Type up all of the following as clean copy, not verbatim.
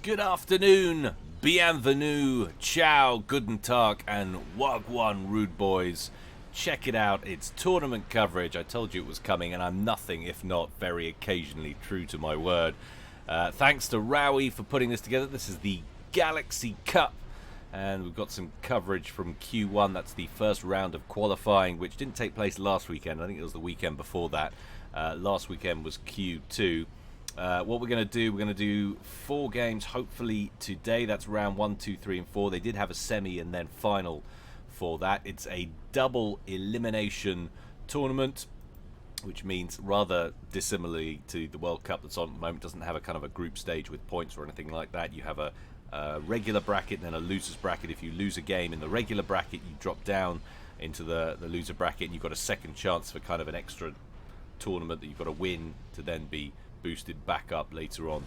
Good afternoon, bienvenue, ciao, guten tag, and wagwan, rude boys. Check it out, it's tournament coverage. I told you it was coming, and I'm nothing if not very occasionally true to my word. Thanks to Rowie for putting this together. This is the Galaxy Cup, and we've got some coverage from Q1. That's the first round of qualifying, which didn't take place last weekend. I think it was the weekend before that. Last weekend was Q2. What we're going to do, we're going to do 4 games, hopefully today. That's round 1, 2, 3, and 4. They did have a semi and then final for that. It's a double elimination tournament, which means rather dissimilarly to the World Cup that's on at the moment, doesn't have a kind of a group stage with points or anything like that. You have a regular bracket and then a loser's bracket. If you lose a game in the regular bracket, you drop down into the loser bracket, and you've got a second chance for kind of an extra tournament that you've got to win to then be boosted back up later on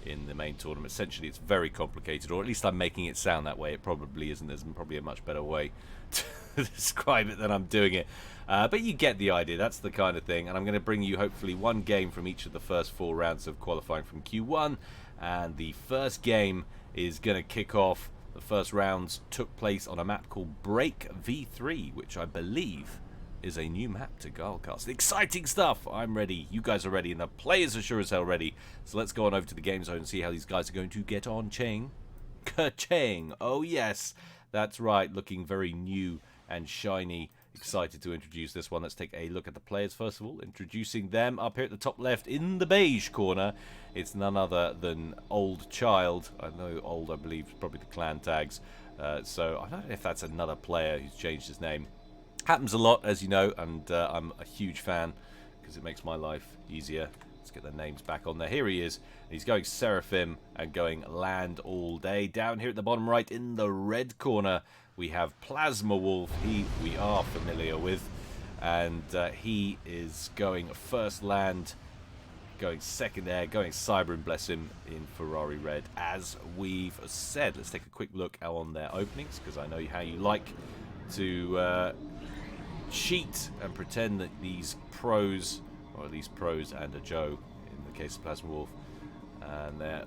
in the main tournament. Essentially, it's very complicated, or at least I'm making it sound that way. It probably isn't. There's probably a much better way to describe it than I'm doing it. But you get the idea. That's the kind of thing. And I'm going to bring you hopefully one game from each of the first 4 rounds of qualifying from Q1. And the first game is going to kick off. The first rounds took place on a map called Break V3, which I believe is a new map to Guilecast. Exciting stuff! I'm ready, you guys are ready, and the players are sure as hell ready. So let's go on over to the game zone and see how these guys are going to get on. Ka-ching! Oh yes, that's right, looking very new and shiny. Excited to introduce this one. Let's take a look at the players first of all. Introducing them up here at the top left in the beige corner. It's none other than Old Child. I know Old, I believe, is probably the clan tags. So I don't know if that's another player who's changed his name. Happens a lot, as you know, and I'm a huge fan because it makes my life easier. Let's get their names back on there. Here he is. He's going Seraphim and going Land all day. Down here at the bottom right in the red corner, we have Plasma Wolf. We are familiar with, and he is going first Land, going second Air, going Cyber, bless him, in Ferrari red, as we've said. Let's take a quick look on their openings, because I know how you like to cheat and pretend that these pros, or at least pros and a Joe in the case of Plasma Wolf, and their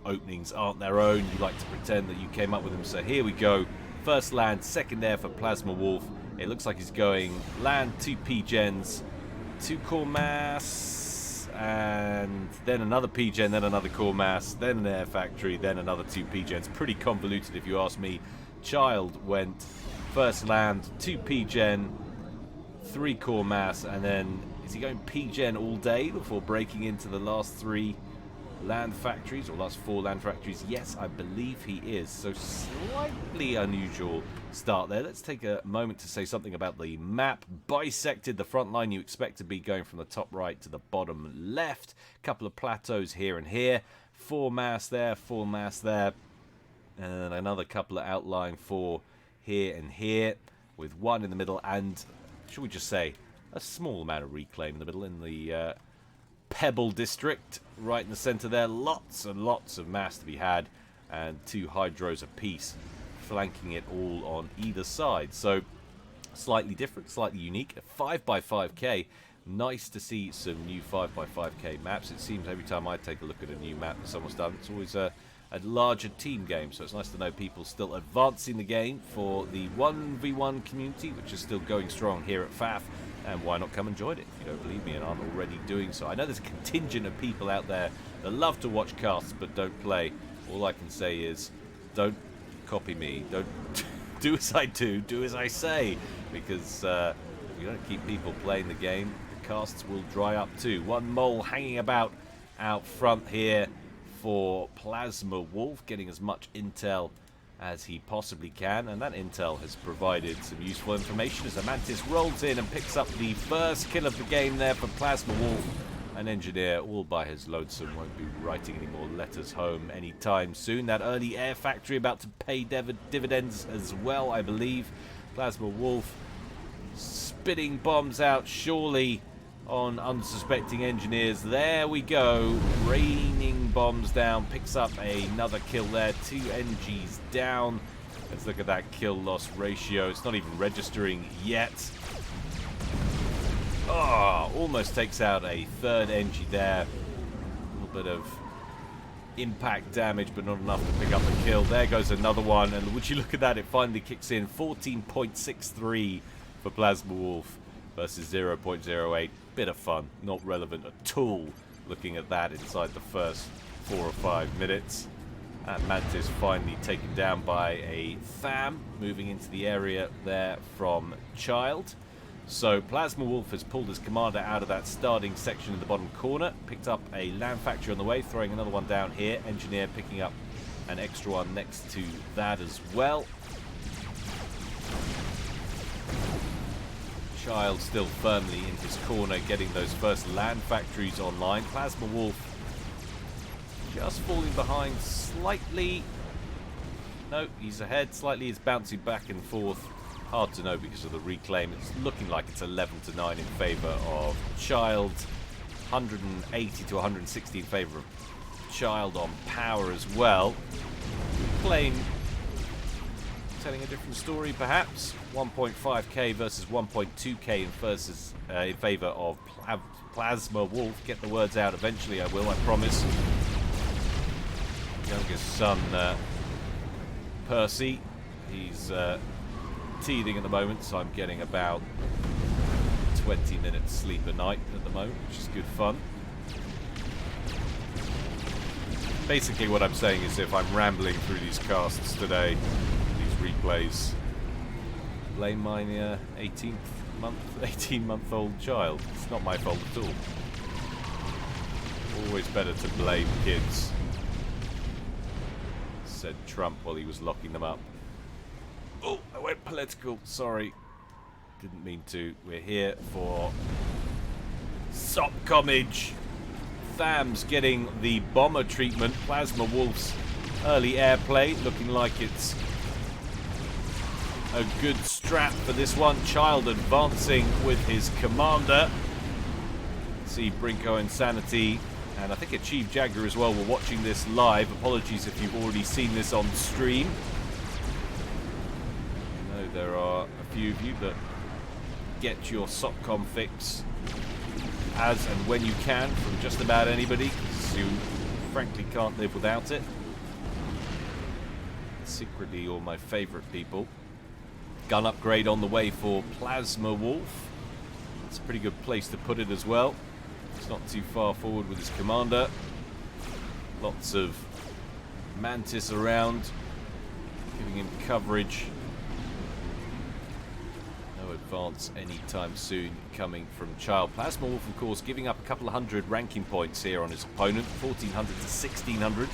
openings aren't their own. You like to pretend that you came up with them. So here we go. First Land, second Air for Plasma Wolf. It looks like he's going Land, 2 P-Gens, 2 Core Mass, and then another P-Gen, then another Core Mass, then an Air Factory, then another 2 P-Gens. Pretty convoluted if you ask me. Child went first Land, 2 P-Gen, 3 Core Mass, and then is he going P-Gen all day before breaking into the last 3 land factories, or last 4 land factories? Yes, I believe he is. So slightly unusual start there. Let's take a moment to say something about the map. Bisected, the front line you expect to be going from the top right to the bottom left. Couple of plateaus here and here. 4 mass there, 4 mass there, and another couple of outlying 4 here and here, with 1 in the middle, and should we just say a small amount of reclaim in the middle in the Pebble district, right in the center there. Lots and lots of mass to be had, and 2 hydros apiece flanking it all on either side. So slightly different, slightly unique. A 5x5k. Nice to see some new 5x5k maps. It seems every time I take a look at a new map that someone's done, it's always a larger team game, so it's nice to know people still advancing the game for the 1v1 community, which is still going strong here at FAF. And why not come and join it if you don't believe me and aren't already doing so? I know there's a contingent of people out there that love to watch casts but don't play. All I can say is, don't copy me. Don't do as I do as I say, because if you don't keep people playing the game, the casts will dry up too. 1 mole hanging about out front here for Plasma Wolf, getting as much intel as he possibly can, and that intel has provided some useful information as the Mantis rolls in and picks up the first kill of the game there for Plasma Wolf. An engineer all by his lonesome, won't be writing any more letters home anytime soon. That early Air Factory about to pay dividends as well, I believe. Plasma Wolf spitting bombs out surely on unsuspecting engineers. There we go, raining bombs down, picks up another kill there. 2 NGs down. Let's look at that kill loss ratio. It's not even registering yet. Oh, almost takes out a 3rd NG there. A little bit of impact damage, but not enough to pick up the kill. There goes another one, and would you look at that, it finally kicks in. 14.63 for Plasma Wolf versus 0.08. Bit of fun, not relevant at all looking at that inside the first 4 or 5 minutes. And Mantis finally taken down by a FAM, moving into the area there from Child. So Plasma Wolf has pulled his commander out of that starting section in the bottom corner, picked up a land factory on the way, throwing another one down here. Engineer picking up an extra one next to that as well. Child still firmly in his corner, getting those first land factories online. Plasma Wolf just falling behind slightly. No, he's ahead slightly. It's bouncing back and forth. Hard to know because of the reclaim. It's looking like it's 11-9 in favour of Child. 180 to 160 in favour of Child on power as well. Reclaim telling a different story perhaps. 1.5k versus 1.2k in favour of Plasma Wolf. Get the words out eventually, I will, I promise. Youngest son, Percy, he's teething at the moment, so I'm getting about 20 minutes sleep a night at the moment, which is good fun. Basically what I'm saying is if I'm rambling through these casts today, these replays, blame my 18-month-old child. It's not my fault at all. Always better to blame kids, said Trump while he was locking them up. Oh, I went political. Sorry. Didn't mean to. We're here for Sopcomage. FAM's getting the bomber treatment. Plasma Wolf's early airplay looking like it's a good strap for this one. Child advancing with his commander. See Brinko Insanity and I think a Chief Jagger as well. We're watching this live. Apologies if you've already seen this on stream. I know there are a few of you that get your Sopcom fix as and when you can from just about anybody, because you frankly can't live without it. Secretly all my favourite people. Gun upgrade on the way for Plasma Wolf. It's a pretty good place to put it as well. It's not too far forward with his commander. Lots of Mantis around, giving him coverage. No advance anytime soon coming from Child. Plasma Wolf, of course, giving up a couple of hundred ranking points here on his opponent. 1400 to 1600.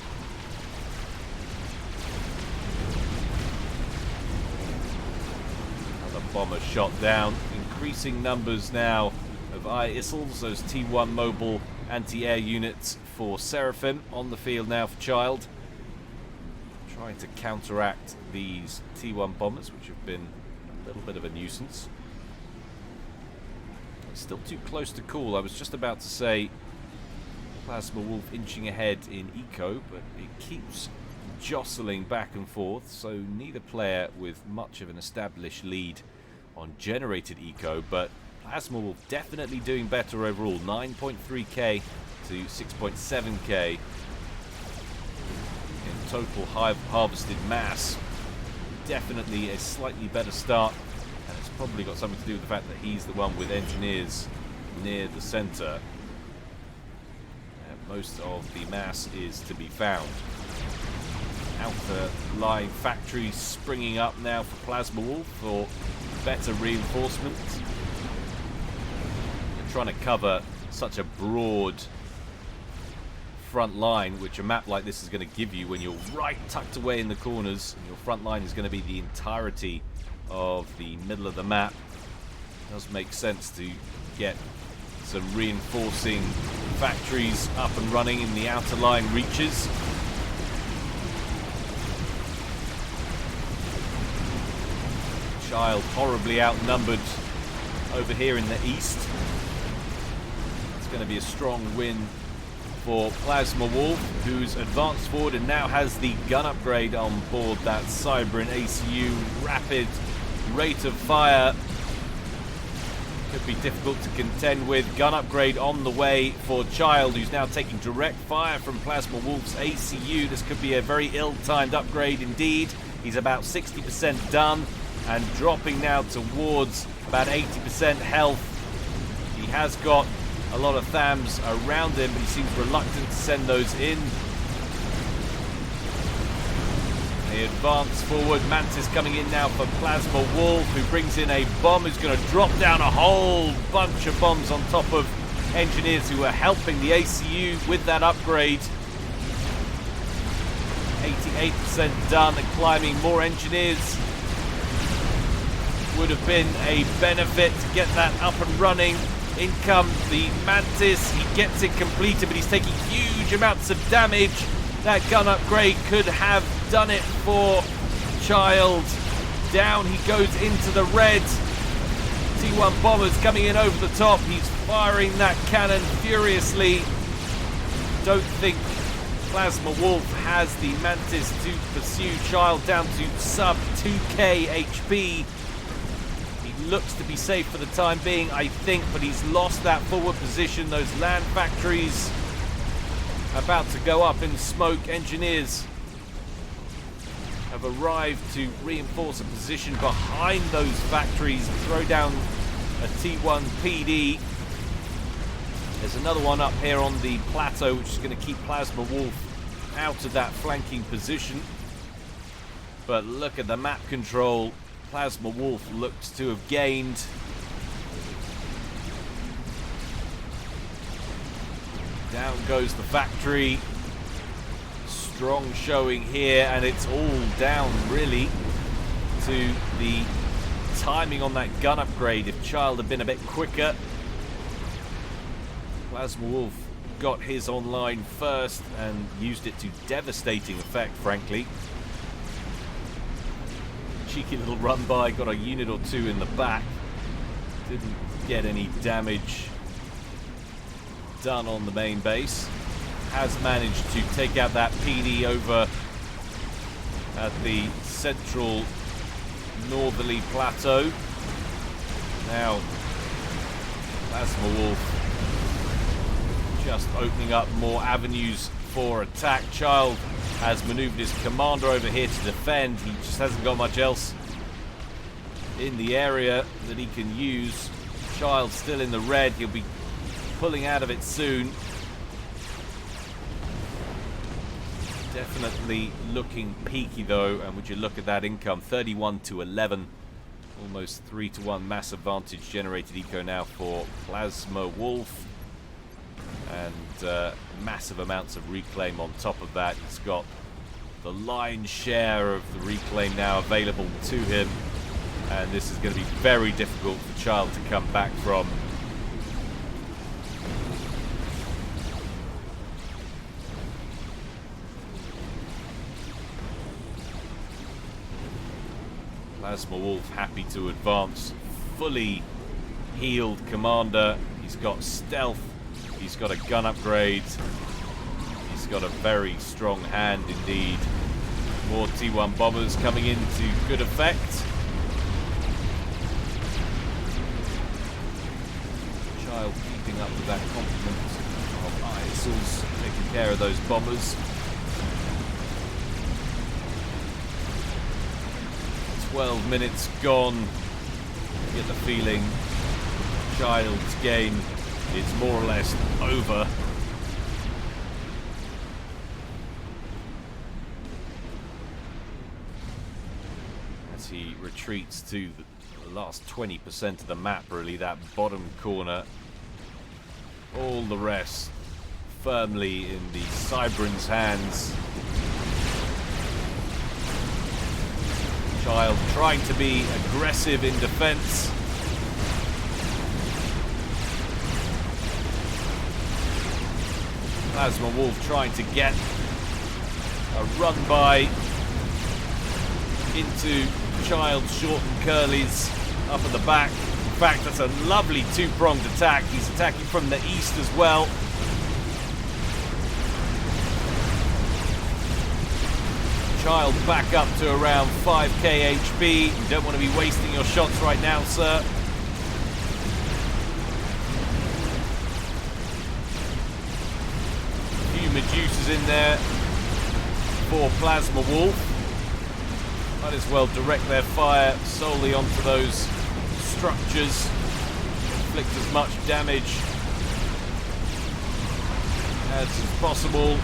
Another bomber shot down. Increasing numbers now of ISILs, those T1 mobile anti-air units for Seraphim on the field now for Child. Trying to counteract these T1 bombers, which have been a little bit of a nuisance. Still too close to call. I was just about to say Plasma Wolf inching ahead in eco, but it keeps jostling back and forth, so neither player with much of an established lead on generated eco, but Plasma Wolf definitely doing better overall. 9.3k to 6.7k in total harvested mass. Definitely a slightly better start, and it's probably got something to do with the fact that he's the one with engineers near the center. Most of the mass is to be found. Outer line factories springing up now for Plasma Wolf for better reinforcement. Trying to cover such a broad front line, which a map like this is going to give you when you're right tucked away in the corners, and your front line is going to be the entirety of the middle of the map. It does make sense to get some reinforcing factories up and running in the outer line reaches. Child horribly outnumbered over here in the east. Going to be a strong win for Plasma Wolf, who's advanced forward and now has the gun upgrade on board that Cybran ACU. Rapid rate of fire Could be difficult to contend with. Gun upgrade on the way for Child, who's now taking direct fire from Plasma Wolf's ACU. This could be a very ill-timed upgrade indeed. He's about 60% done and dropping now towards about 80% health. He has got a lot of THAMs around him, but he seems reluctant to send those in. They advance forward. Mantis coming in now for Plasma Wolf, who brings in a bomb, who's going to drop down a whole bunch of bombs on top of engineers who are helping the ACU with that upgrade. 88% done and climbing. More engineers would have been a benefit to get that up and running. In comes the Mantis. He gets it completed, but he's taking huge amounts of damage. That gun upgrade could have done it for Child. Down he goes into the red. T1 bombers coming in over the top. He's firing that cannon furiously. Don't think Plasma Wolf has the Mantis to pursue Child down to sub 2k HP. He looks to be safe for the time being, I think, but he's lost that forward position. Those land factories about to go up in smoke. Engineers have arrived to reinforce a position behind those factories, throw down a T1 PD. There's another one up here on the plateau, which is going to keep Plasma Wolf out of that flanking position. But look at the map control. Plasma Wolf looks to have gained. Down goes the factory. Strong showing here, and it's all down really to the timing on that gun upgrade. If Child had been a bit quicker, Plasma Wolf got his online first and used it to devastating effect, frankly. Cheeky little run by, got a unit or two in the back. Didn't get any damage done on the main base. Has managed to take out that PD over at the central northerly plateau. Now Plasma Wolf just opening up more avenues for attack. Child has maneuvered his commander over here to defend. He just hasn't got much else in the area that he can use. Child still in the red. He'll be pulling out of it soon. Definitely looking peaky though, and would you look at that income, 31 to 11, almost 3 to 1 mass advantage generated eco now for Plasma Wolf, and massive amounts of reclaim on top of that. He's got the lion's share of the reclaim now available to him, and this is going to be very difficult for Child to come back from. Plasma Wolf happy to advance. Fully healed commander. He's got stealth. He's got a gun upgrade. He's got a very strong hand indeed. More T1 bombers coming into good effect. Child keeping up with that complement of ISILs, taking care of those bombers. 12 minutes gone. You get the feeling Child's game is more or less over. As he retreats to the last 20% of the map, really, that bottom corner. All the rest firmly in the Cybran's hands. Child trying to be aggressive in defense. Plasma Wolf trying to get a run by into Child's short and curlies up at the back. In fact, that's a lovely two-pronged attack. He's attacking from the east as well. Child back up to around 5k HP. You don't want to be wasting your shots right now, sir. juices in there for Plasma Wolf. Might as well direct their fire solely onto those structures. Inflict as much damage as is possible.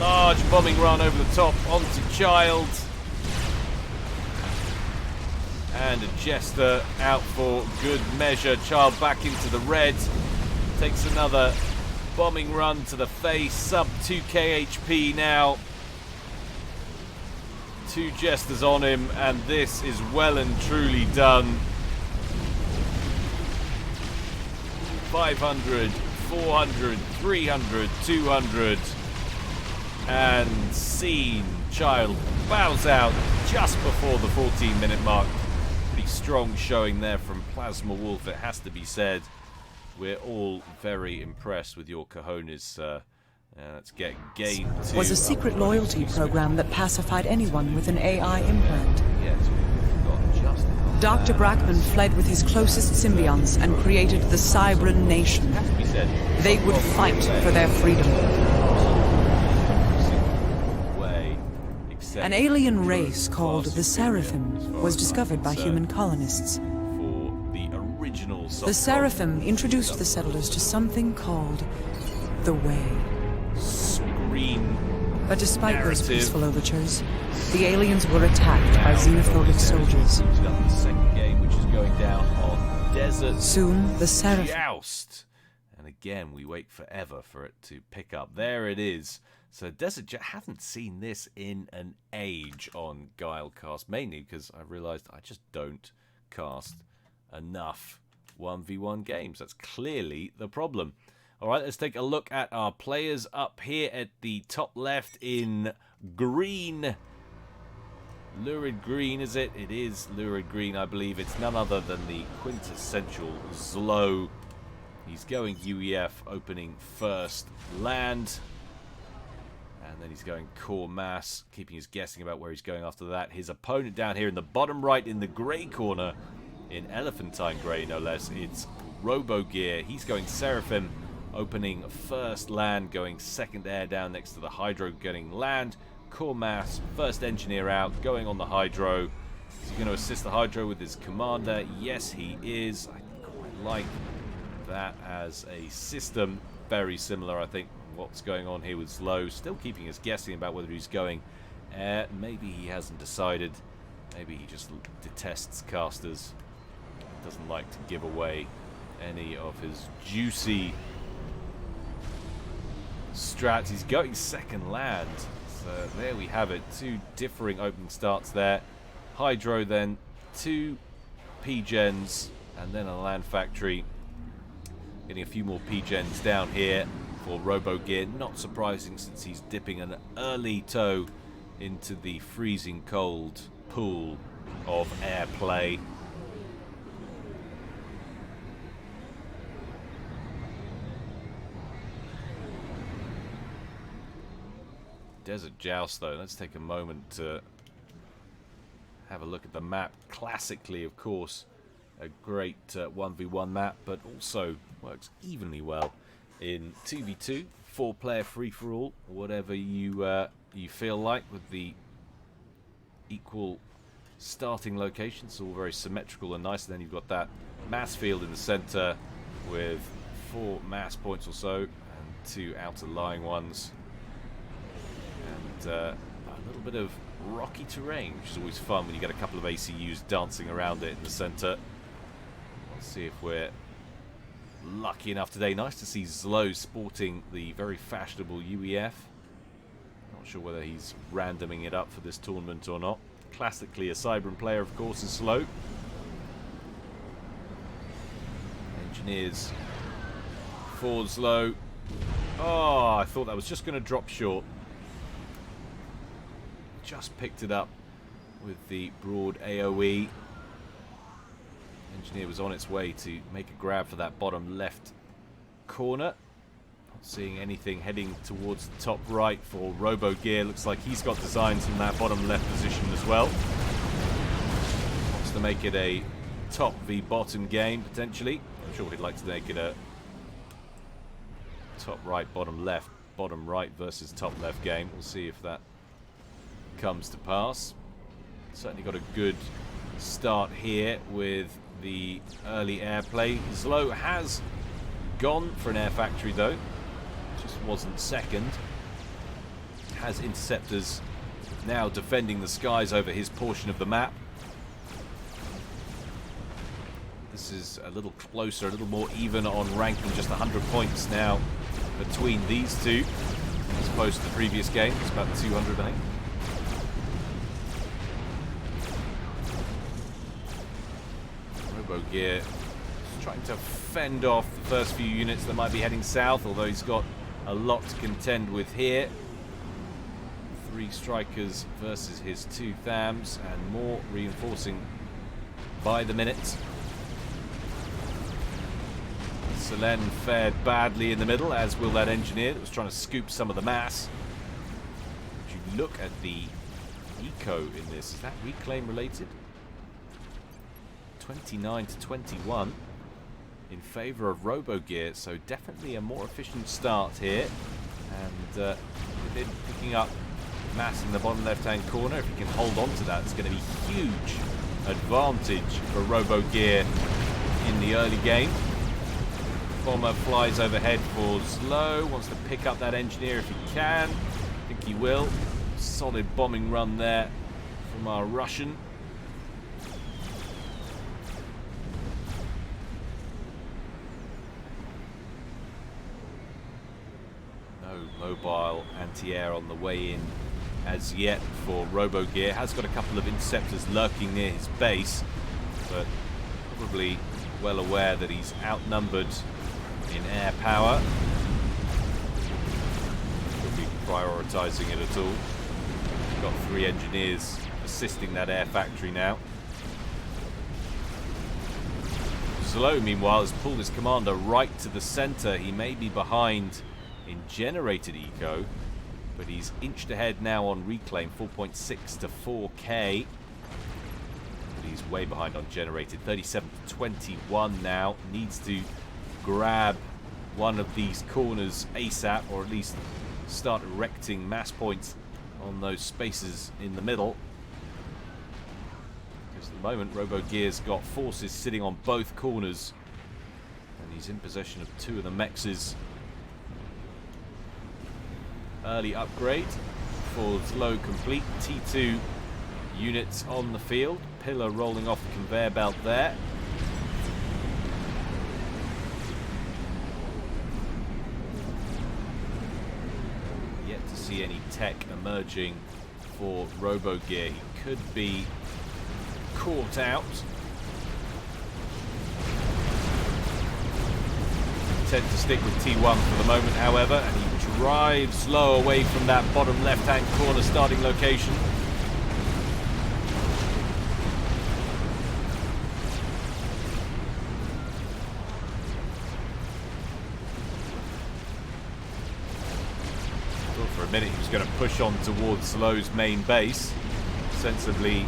Large bombing run over the top onto Child. And a Jester out for good measure. Child back into the red. Takes another bombing run to the face. Sub 2k HP now. 2 Jesters on him, and this is well and truly done. 500, 400, 300, 200. And Scene. Child bows out just before the 14-minute mark. Pretty strong showing there from Plasma Wolf, it has to be said. We're all very impressed with your cojones, sir. Let's get game 2. Was a secret loyalty program that pacified anyone with an AI implant. Yes, we've got just Dr. Brackman fled with his closest symbionts and created the Cybran Nation. has to be said. They would fight for their freedom. Way, except An alien race called the Seraphim was discovered by human colonists. for the original The Seraphim introduced the settlers to something called the Way. screen. But despite those Narrative. peaceful overtures, the aliens were attacked by xenophobic soldiers. We've got the second game, which is going down on Desert Soon, the Seraphim... Joust. And again, we wait forever for it to pick up. There it is. So Desert Joust, haven't seen this in an age on Guilecast, mainly because I realised I just don't cast enough 1v1 games. That's clearly the problem. All right, let's take a look at our players up here at the top left in green. Lurid green, is it? It is lurid green, I believe. It's none other than the quintessential Zlo. He's going UEF, opening first land. And then he's going core mass, keeping his guessing about where he's going after that. His opponent down here in the bottom right in the grey corner, in Elephantine grey no less, it's Robo gear. He's going Seraphim, opening first land, going second air down next to the Hydro, getting land. Core mass, first engineer out, going on the Hydro. Is he going to assist the Hydro with his commander? Yes, he is. I quite like that as a system. Very similar, I think, what's going on here with Zlo. Still keeping us guessing about whether he's going air. Maybe he hasn't decided. Maybe he just detests casters. Doesn't like to give away any of his juicy strats. He's going second land. So there we have it. 2 differing opening starts there. Hydro then, 2 P-Gens, and then a land factory. Getting a few more P-Gens down here for Robo gear. Not surprising since he's dipping an early toe into the freezing cold pool of airplay. Desert Joust, though, let's take a moment to have a look at the map. Classically, of course, a great 1v1 map, but also works evenly well in 2v2, 4-player free-for-all, whatever you feel like, with the equal starting locations, all very symmetrical and nice. And then you've got that mass field in the center with 4 mass points or so, and 2 outer lying ones. And a little bit of rocky terrain, which is always fun when you get a couple of ACUs dancing around it in the center. Let's see if we're lucky enough today. Nice to see Zlo sporting the very fashionable UEF. Not sure whether he's randoming it up for this tournament or not. Classically a Cybran player, of course, is Zlo. Engineers for Zlo. Oh, I thought that was just going to drop short. Just picked it up with the broad AoE. Engineer was on its way to make a grab for that bottom left corner. Not seeing anything heading towards the top right for Robo gear. Looks like he's got designs in that bottom left position as well. Wants to make it a top v bottom game, potentially. I'm sure he'd like to make it a top right, bottom left bottom right versus top left game. We'll see if that comes to pass. Certainly got a good start here with the early airplay. Zlo has gone for an air factory though. Just wasn't second. Has interceptors now defending the skies over his portion of the map. This is a little closer, a little more even on ranking, just 100 points now between these two, as opposed to the previous game. It's about 200, I think. Robo Gear trying to fend off the first few units that might be heading south, although he's got a lot to contend with here. 3 strikers versus his 2 thams, and more reinforcing by the minute. Selen fared badly in the middle, as will that engineer that was trying to scoop some of the mass. If you look at the eco in this, is that reclaim related? 29 to 21 in favor of Robo Gear, so definitely a more efficient start here. And within picking up mass in the bottom left-hand corner, if he can hold on to that, it's going to be huge advantage for Robo Gear in the early game. Bomber flies overhead for Zlo, wants to pick up that engineer if he can. I think he will. Solid bombing run there from our Russian. No mobile anti-air on the way in as yet for Robo Gear. Has got a couple of interceptors lurking near his base, but probably well aware that he's outnumbered in air power. Could be prioritizing it at all. Got 3 engineers assisting that air factory now. Zlo, meanwhile, has pulled his commander right to the center. He may be behind in generated eco, but he's inched ahead now on reclaim, 4.6 to 4k. But he's way behind on generated, 37 to 21 now. Needs to grab one of these corners ASAP, or at least start erecting mass points on those spaces in the middle. Because at the moment Robo Gear's got forces sitting on both corners, and he's in possession of 2 of the mexes. Early upgrade for Zlo complete. T2 units on the field. Pillar rolling off the conveyor belt there. See any tech emerging for Robo Gear. He could be caught out. Tend to stick with T1 for the moment, however, and he drives slow away from that bottom left-hand corner starting location. For a minute he was going to push on towards Zlo's main base. Sensibly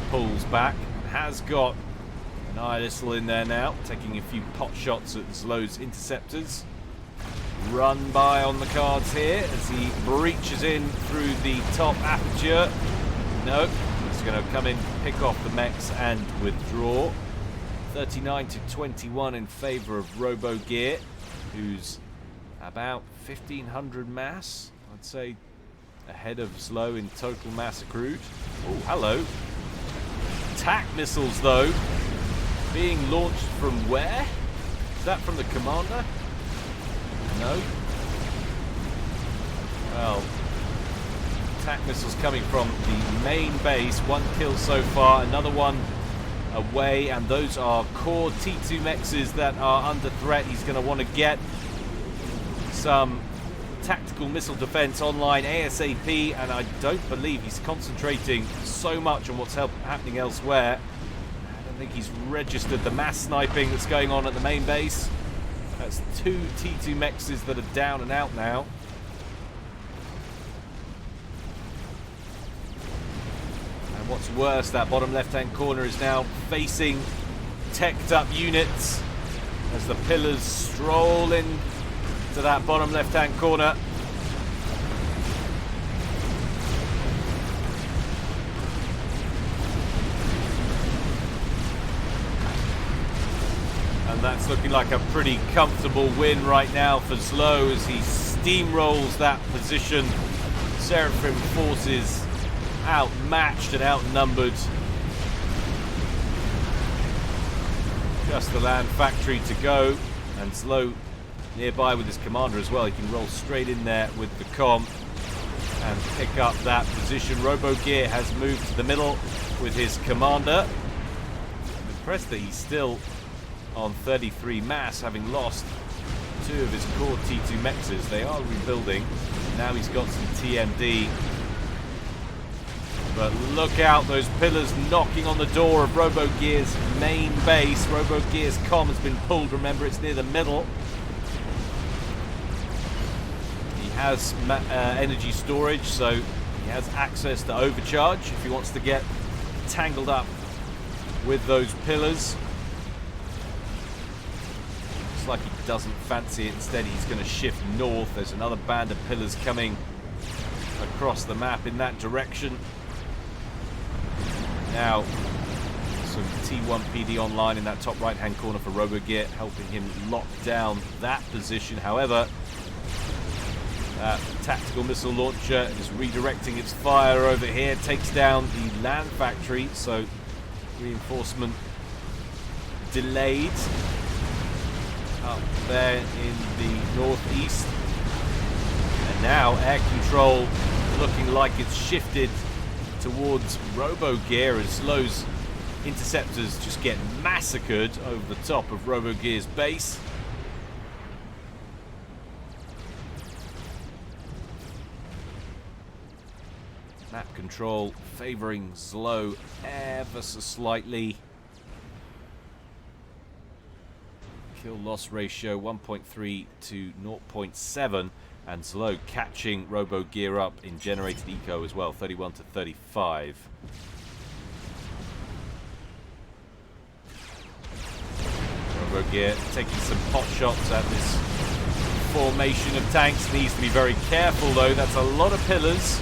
pulls back. Has got an Irisl in there now, taking a few pot shots at Zlo's interceptors. Run by on the cards here as he breaches in through the top aperture. No, he's going to come in, pick off the mechs and withdraw. 39 to 21 in favor of Robo Gear, who's about 1,500 mass. I'd say ahead of Zlo in total mass accrued. Oh, hello. Attack missiles, though, being launched from where? Is that from the commander? No. Well, attack missiles coming from the main base. 1 kill so far, another one away, and those are core T2 mexes that are under threat. He's going to want to get some tactical missile defense online ASAP, and I don't believe he's concentrating so much on what's happening elsewhere. I don't think he's registered the mass sniping that's going on at the main base. That's 2 T2 mexes that are down and out now. And what's worse, that bottom left-hand corner is now facing teched up units as the pillars stroll in to that bottom left-hand corner. And that's looking like a pretty comfortable win right now for Slow as he steamrolls that position. Seraphim forces outmatched and outnumbered. Just the land factory to go, and Slow nearby with his commander as well. He can roll straight in there with the comm and pick up that position. Robo Gear has moved to the middle with his commander. I'm impressed that he's still on 33 mass, having lost 2 of his core T2 mexes. They are rebuilding. Now he's got some TMD. But look out, those pillars knocking on the door of Robo Gear's main base. Robo Gear's comm has been pulled. Remember, it's near the middle. He has energy storage, so he has access to overcharge if he wants to get tangled up with those pillars. Looks like he doesn't fancy it. Instead, he's going to shift north. There's another band of pillars coming across the map in that direction. Now, some T1 PD online in that top right-hand corner for RoboGear, helping him lock down that position. However, that tactical missile launcher is redirecting its fire over here, takes down the land factory, so reinforcement delayed up there in the northeast. And now air control looking like it's shifted towards RoboGear as Slow's interceptors just get massacred over the top of RoboGear's base. Map control favoring Slow ever so slightly. Kill loss ratio 1.3 to 0.7. And Slow catching RoboGear up in generated eco as well, 31 to 35. RoboGear taking some pot shots at this formation of tanks. Needs to be very careful though, that's a lot of pillars.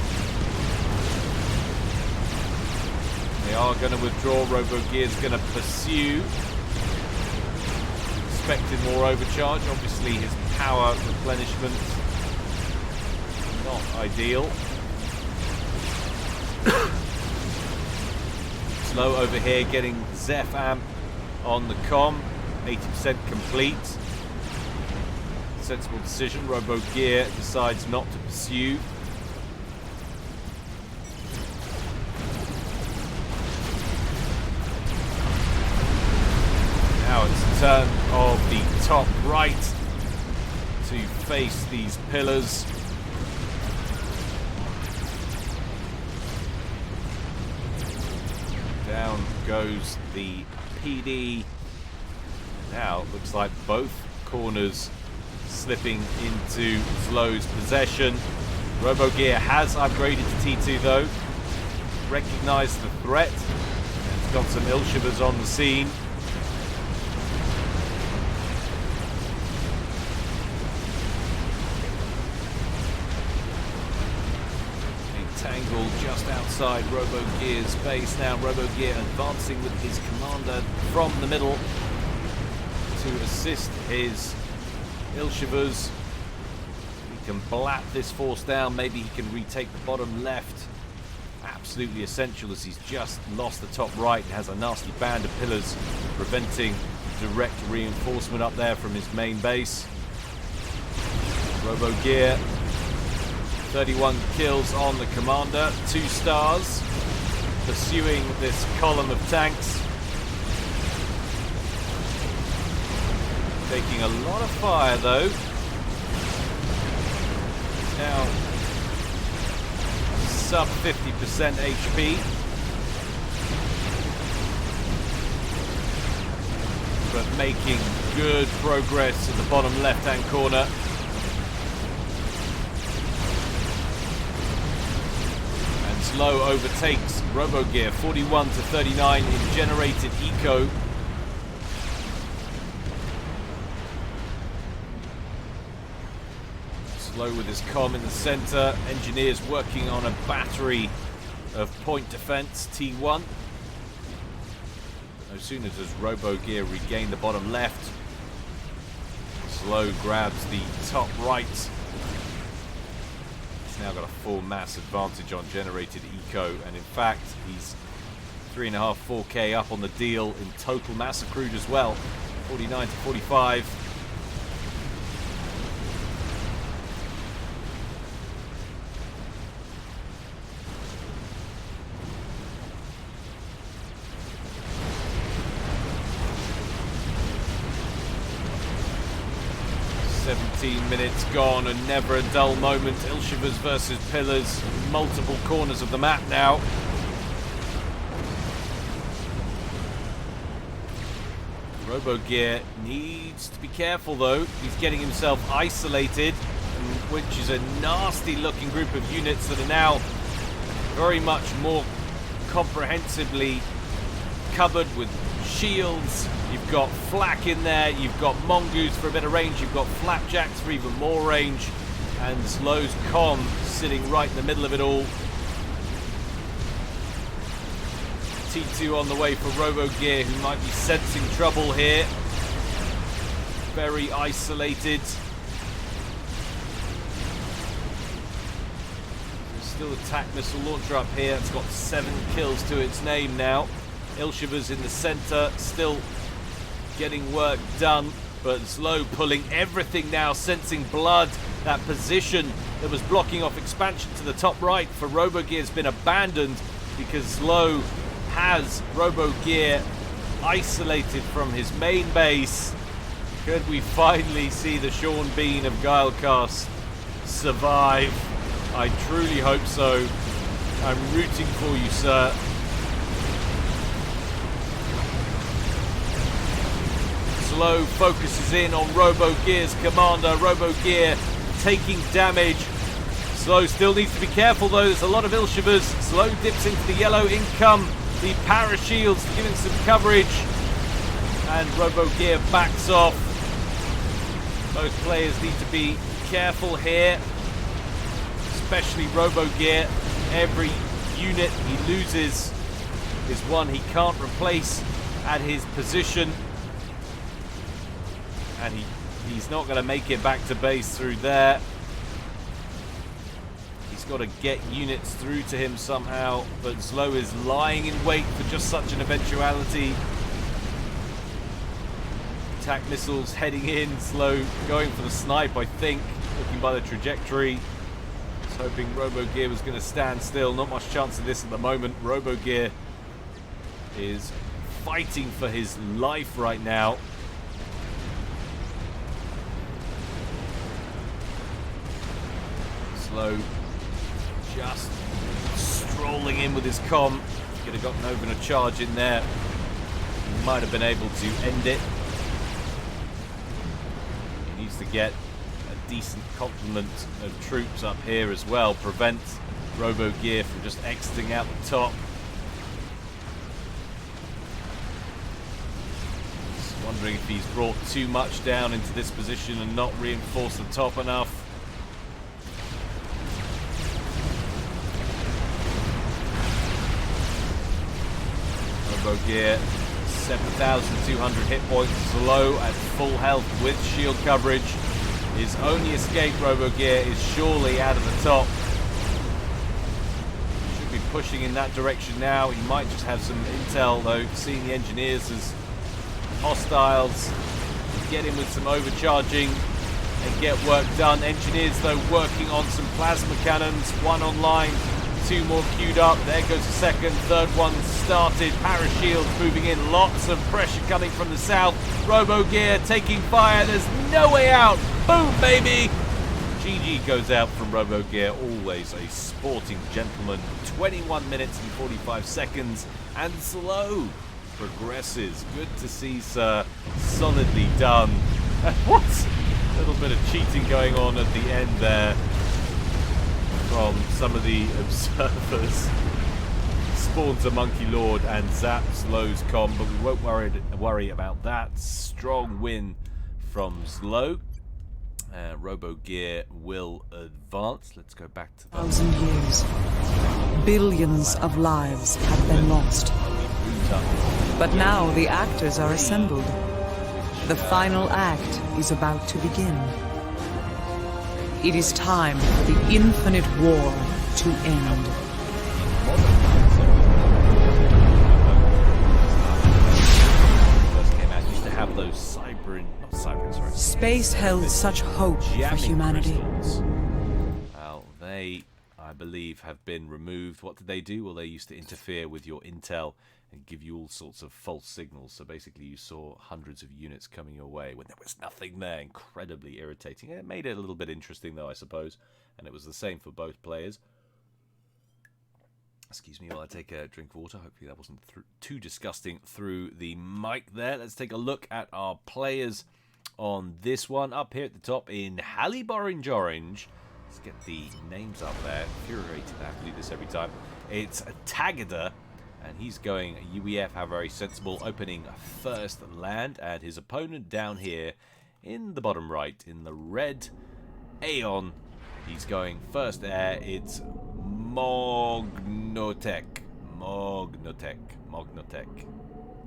They are going to withdraw, RoboGear's going to pursue. Expected more overcharge, obviously his power replenishment not ideal. Slow over here getting Zeph amp on the comm, 80% complete. Sensible decision. RoboGear decides not to pursue. Now it's the turn of the top right to face these pillars. Down goes the PD. Now it looks like both corners slipping into Slow's possession. RoboGear has upgraded to T2 though. Recognized the threat. It's got some ill-shivers on the scene. Tangle just outside RoboGear's base now. RoboGear advancing with his commander from the middle to assist his ill-shivers. He can blap this force down. Maybe he can retake the bottom left. Absolutely essential as he's just lost the top right and has a nasty band of pillars preventing direct reinforcement up there from his main base. RoboGear 31 kills on the commander, 2 stars, pursuing this column of tanks. Taking a lot of fire though. Now, sub 50% HP. But making good progress in the bottom left-hand corner. Slow overtakes RoboGear, 41 to 39 in generated eco. Slow with his comm in the center. Engineers working on a battery of point defense, T1. No sooner does RoboGear regain the bottom left, Slow grabs the top right. He's now got a full mass advantage on generated eco, and in fact, he's 3.5, 4k up on the deal in total mass accrued as well. 49 to 45. Minutes gone and never a dull moment. Ilshivers versus Pillars, multiple corners of the map now. RoboGear needs to be careful though. He's getting himself isolated, which is a nasty looking group of units that are now very much more comprehensively covered with shields. You've got Flak in there, you've got Mongoose for a bit of range, you've got Flapjacks for even more range, and Slow's Com sitting right in the middle of it all. T2 on the way for RoboGear, who might be sensing trouble here. Very isolated. There's still a attack missile launcher up here. It's got 7 kills to its name now. Ilshivers in the center, still getting work done, but Slow pulling everything now, sensing blood. That position that was blocking off expansion to the top right for RoboGear has been abandoned because Slow has RoboGear isolated from his main base. Could we finally see the Sean Bean of Guilecast survive? I truly hope so. I'm rooting for you, sir. Slow focuses in on RoboGear's commander. RoboGear taking damage. Slow still needs to be careful though. There's a lot of Ilshivers. Slow dips into the yellow. In come the parashields, giving some coverage. And RoboGear backs off. Both players need to be careful here. Especially RoboGear. Every unit he loses is one he can't replace at his position. And he's not going to make it back to base through there. He's got to get units through to him somehow, but Slow is lying in wait for just such an eventuality. Attack missiles heading in. Slow going for the snipe, I think, looking by the trajectory. I was hoping RoboGear was going to stand still. Not much chance of this at the moment. RoboGear is fighting for his life right now. Slow just strolling in with his com. Could have gotten over a charge in there. He might have been able to end it. He needs to get a decent complement of troops up here as well. Prevent RoboGear from just exiting out the top. Just wondering if he's brought too much down into this position and not reinforced the top enough. RoboGear, 7,200 hit points, Slow at full health with shield coverage. His only escape, RoboGear, is surely out of the top. Should be pushing in that direction now. He might just have some intel though, seeing the engineers as hostiles. Get in with some overcharging and get work done. Engineers though working on some plasma cannons, one online. 2 more queued up. There goes the second. Third one started. Parashields moving in. Lots of pressure coming from the south. RoboGear taking fire. There's no way out. Boom, baby. GG goes out from RoboGear. Always a sporting gentleman. 21 minutes and 45 seconds. And Slow progresses. Good to see, sir. Solidly done. What? A little bit of cheating going on at the end there from some of the observers. Spawns a Monkey Lord and zaps Slow's com, but we won't worry about that. Strong win from Slow. RoboGear will advance. Let's go back to the 1,000 years. Billions of lives have been lost. But now the actors are assembled. The final act is about to begin. It is time for the infinite war to end. First came out, used to have those Space held such hope for humanity. Crystals. Well, they, I believe, have been removed. What did they do? Well, they used to interfere with your intel and give you all sorts of false signals. So basically you saw hundreds of units coming your way when there was nothing there. Incredibly irritating. It made it a little bit interesting, though, I suppose. And it was the same for both players. Excuse me while I take a drink of water. Hopefully that wasn't too disgusting through the mic there. Let's take a look at our players on this one. Up here at the top in Halliburton Orange. Let's get the names up there. Infuriated I have to do this every time. It's Taggart, and he's going UEF, how very sensible, opening first land. And his opponent down here in the bottom right, in the red Aeon, he's going first air. It's Magnatech.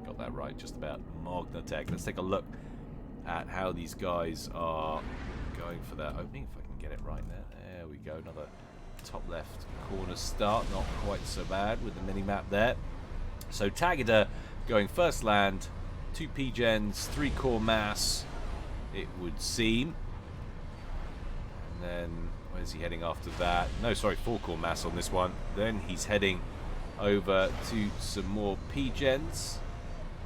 Got that right, just about. Magnatech. Let's take a look at how these guys are going for that opening, if I can get it right there. There we go, another top left corner start, not quite so bad with the mini-map there. So Taggart going first land, 2 P-gens, 3 core mass, it would seem. And then, where's he heading after that? No, sorry, 4 core mass on this one. Then he's heading over to some more P-gens.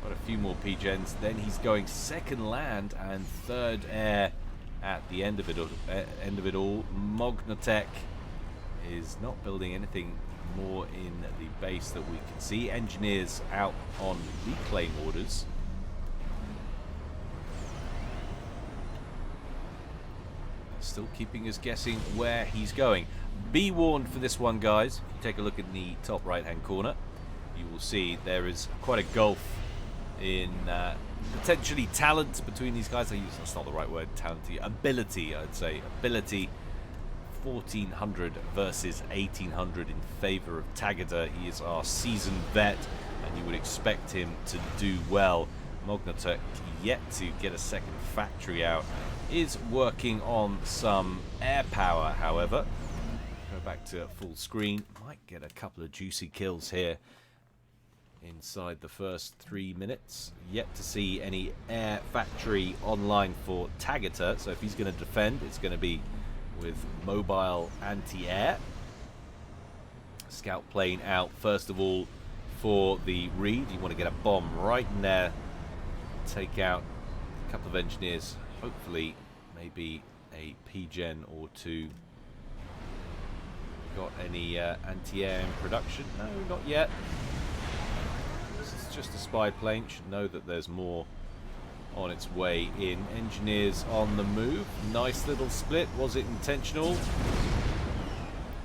Got a few more P-gens. Then he's going second land and third air at the end of it all. Magnatech is not building anything more in the base that we can see. Engineers out on reclaim orders. Still keeping us guessing where he's going. Be warned for this one, guys. If you take a look in the top right hand corner, you will see there is quite a gulf in potentially talent between these guys. That's not the right word, talenty. Ability, I'd say. Ability. 1400 versus 1800 in favor of Taggart. He is our seasoned vet, and you would expect him to do well. Magnatech, yet to get a second factory out, is working on some air power, however. Go back to full screen. Might get a couple of juicy kills here inside the first 3 minutes. Yet to see any air factory online for Taggart, so if he's going to defend, it's going to be with mobile anti-air. Scout plane out first of all for the read. You want to get a bomb right in there, take out a couple of engineers, hopefully maybe a P-gen or two. Got any anti-air in production? No, not yet. This is just a spy plane. Should know that there's more on its way in. Engineers on the move. Nice little split. Was it intentional?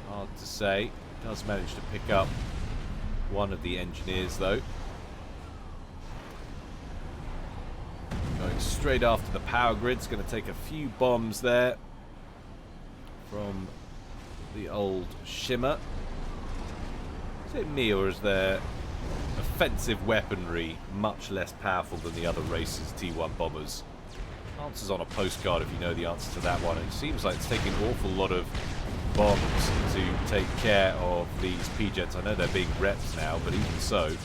Hard to say. Does manage to pick up one of the engineers though. Going straight after the power grid. It's going to take a few bombs there from the old Shimmer. Is it me, or is there offensive weaponry much less powerful than the other races' T1 bombers? Answers on a postcard if you know the answer to that one. It seems like it's taking an awful lot of bombs to take care of these P-jets. I know they're being reps now, but even so, you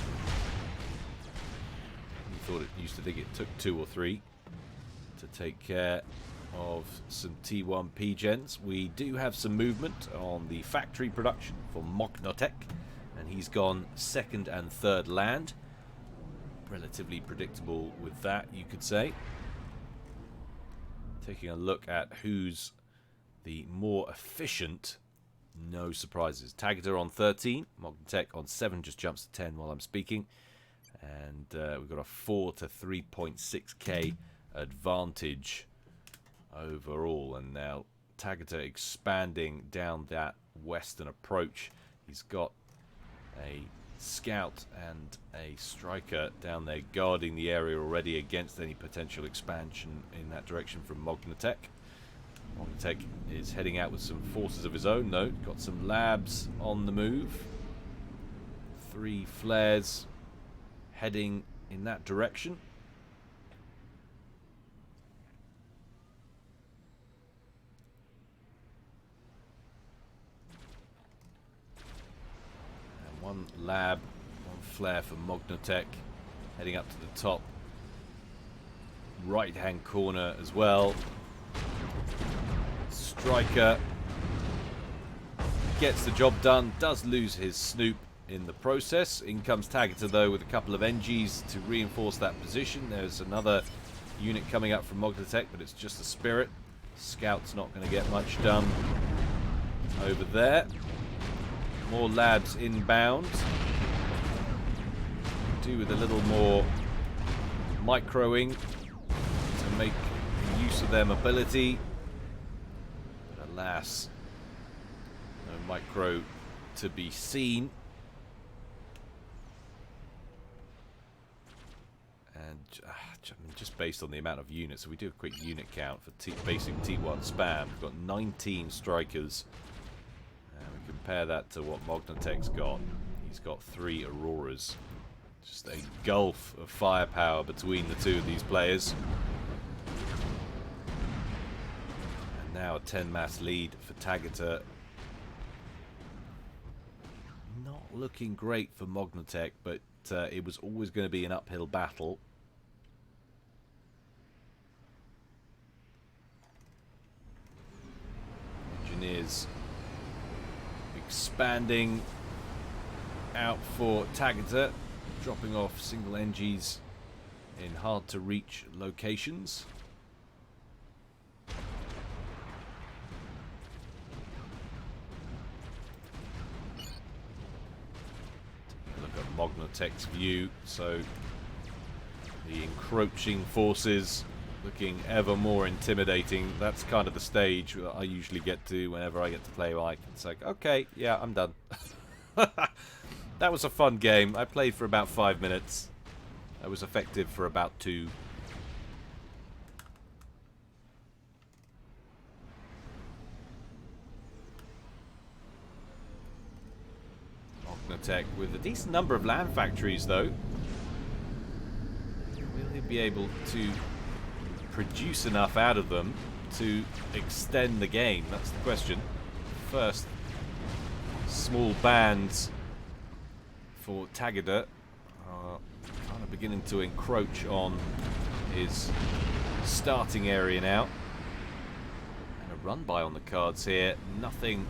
thought it used to think it took 2 or 3 to take care of some T1 P-gens. We do have some movement on the factory production for Magnatech, and he's gone second and third land. Relatively predictable with that, you could say. Taking a look at who's the more efficient, no surprises. Taggart on 13, Magnatech on 7, just jumps to 10 while I'm speaking. And we've got a 4 to 3.6k advantage overall. And now Taggart expanding down that western approach. He's got a scout and a striker down there guarding the area already against any potential expansion in that direction from Magnatech. Magnatech is heading out with some forces of his own though. Got some labs on the move. 3 flares heading in that direction. One lab, one flare for Magnatech, heading up to the top right-hand corner as well. Striker gets the job done, does lose his snoop in the process. In comes Taggart though with a couple of NGs to reinforce that position. There's another unit coming up from Magnatech, but it's just a spirit. Scout's not going to get much done over there. More labs inbound. Do with a little more microing to make use of their mobility. But alas, no micro to be seen. And just based on the amount of units, so we do a quick unit count for basic T1 spam. We've got 19 strikers. We compare that to what Magnatech's got. He's got 3 Auroras. Just a gulf of firepower between the two of these players. And now a 10-mass lead for Taggart. Not looking great for Magnatech, but it was always going to be an uphill battle. Engineers expanding out for Taggart, dropping off single NGs in hard to reach locations. Look at Magnatech's view, so the encroaching forces looking ever more intimidating. That's kind of the stage that I usually get to whenever I get to play Ike. It's like, okay, yeah, I'm done. That was a fun game. I played for about 5 minutes. I was effective for about 2. Magnatech with a decent number of land factories, though. Will he be able to produce enough out of them to extend the game? That's the question. First, small bands for Taggart are kind of beginning to encroach on his starting area now. And a run by on the cards here. Nothing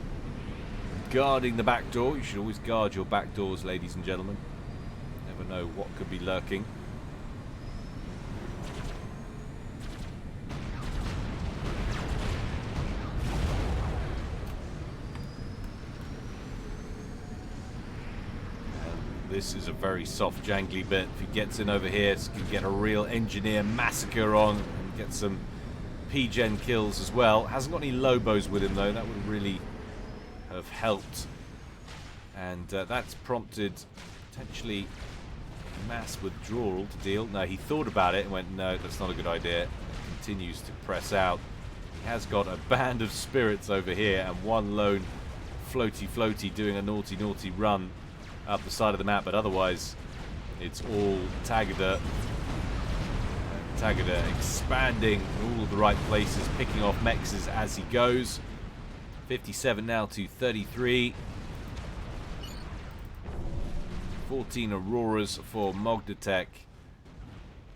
guarding the back door. You should always guard your back doors, ladies and gentlemen. Never know what could be lurking. This is a very soft, jangly bit. If he gets in over here, he can get a real engineer massacre on and get some P-gen kills as well. Hasn't got any Lobos with him, though. That would really have helped. And that's prompted potentially mass withdrawal to deal. No, he thought about it and went, no, that's not a good idea. Continues to press out. He has got a band of spirits over here and one lone floaty doing a naughty run up the side of the map, but otherwise it's all Taggart. Taggart expanding in all of the right places, picking off mexes as he goes. 57 now to 33. 14 Auroras for Magnatech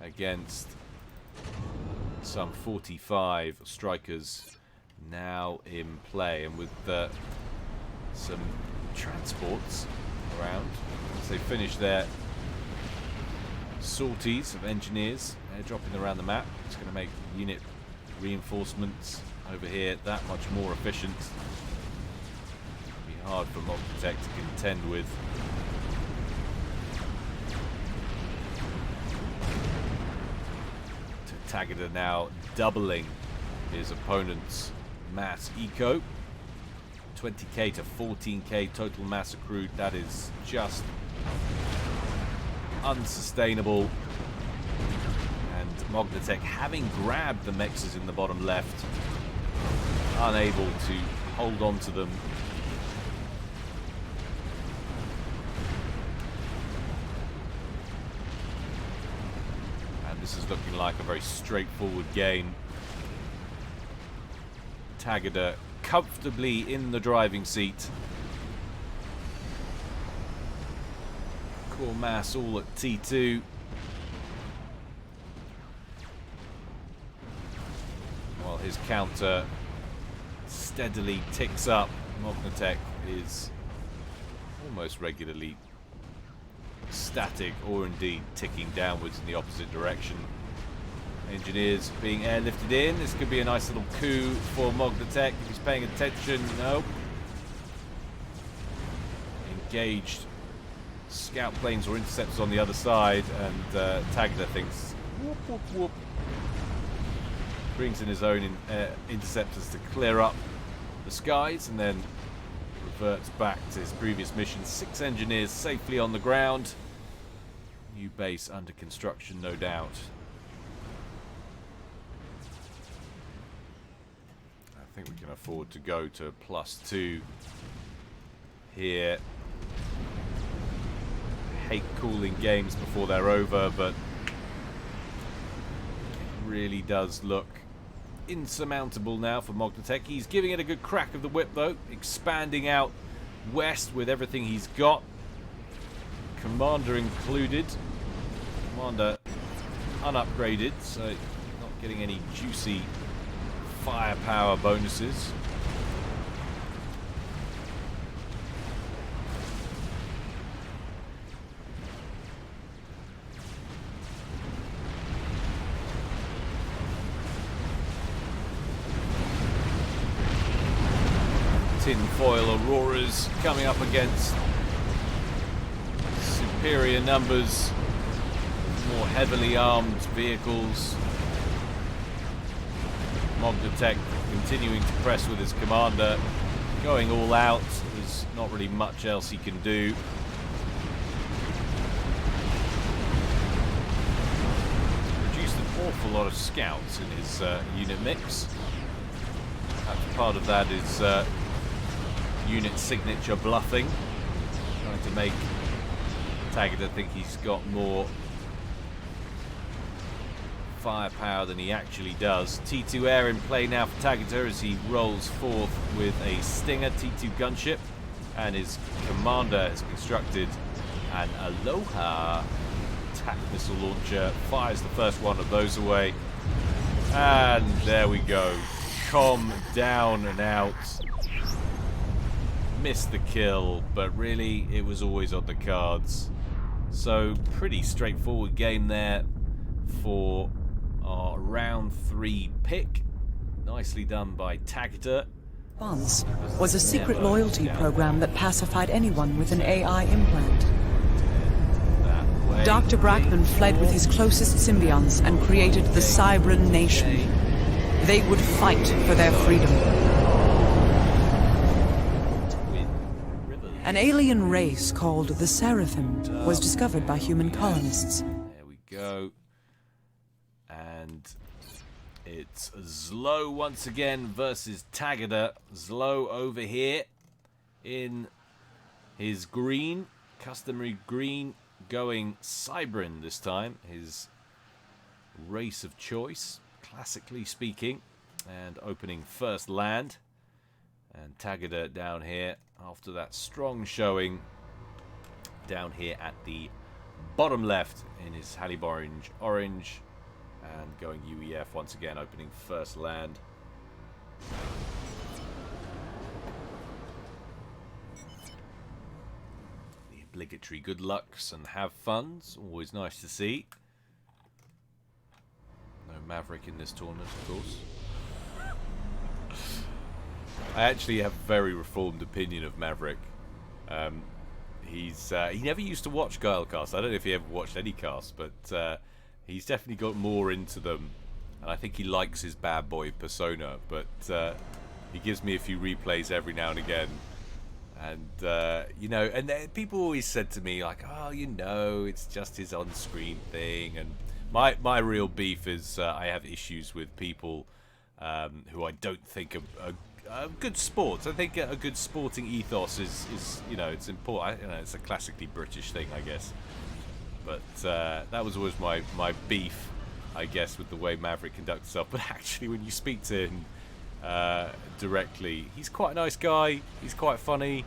against some 45 strikers now in play, and with some transports around as they finish their sorties of engineers. They're dropping around the map. It's going to make unit reinforcements over here that much more efficient. It'll be hard for Magnatech to contend with. Taggart now doubling his opponent's mass eco. 20k to 14k total mass accrued. That is just unsustainable. And Magnatech, having grabbed the mexes in the bottom left, unable to hold on to them. And this is looking like a very straightforward game. Taggart comfortably in the driving seat. Core mass all at T2. While his counter steadily ticks up, Magnatech is almost regularly static or indeed ticking downwards in the opposite direction. Engineers being airlifted in. This could be a nice little coup for Magnatech if he's paying attention. Nope. Engaged scout planes or interceptors on the other side, and Taggart thinks whoop whoop whoop. Brings in his own interceptors to clear up the skies, and then reverts back to his previous mission. 6 engineers safely on the ground. New base under construction, no doubt. I think we can afford to go to +2 here. I hate calling games before they're over, but it really does look insurmountable now for Magnatech. He's giving it a good crack of the whip though, expanding out west with everything he's got. Commander included. Commander unupgraded, so not getting any juicy firepower bonuses. Tinfoil Auroras coming up against superior numbers, more heavily armed vehicles. Magnatech continuing to press with his commander, going all out. There's not really much else he can do. Produced an awful lot of scouts in his unit mix. Perhaps part of that is unit signature bluffing, trying to make Taggart think he's got more firepower than he actually does. T2 air in play now for Taggart as he rolls forth with a Stinger T2 gunship, and his commander has constructed an Aloha attack missile launcher, fires the first one of those away, and there we go. Com down and out. Missed the kill, but really it was always on the cards. So pretty straightforward game there for our round 3 pick. Nicely done by Taggart. Bonds was a secret loyalty program that pacified anyone with an AI implant. Dr. Brackman fled with his closest symbionts and created the Cybran Nation. They would fight for their freedom. An alien race called the Seraphim was discovered by human colonists. There we go. And it's Zlo once again versus Taggart. Zlo over here in his green, customary green, going Cybran this time. His race of choice, classically speaking, and opening first land. And Taggart down here after that strong showing down here at the bottom left in his Haliborange orange, and going UEF once again, opening first land. The obligatory good lucks and have funs, always nice to see. No Maverick in this tournament, of course. I actually have a very reformed opinion of Maverick. He never used to watch Guilecast. I don't know if he ever watched any cast, but he's definitely got more into them, and I think he likes his bad boy persona. But he gives me a few replays every now and again, and you know, and people always said to me like, "Oh, you know, it's just his on-screen thing." And my real beef is I have issues with people who I don't think are good sports. I think a good sporting ethos is you know, it's important. You know, it's a classically British thing, I guess. But that was always my beef, I guess, with the way Maverick conducts himself. But actually, when you speak to him directly, he's quite a nice guy. He's quite funny.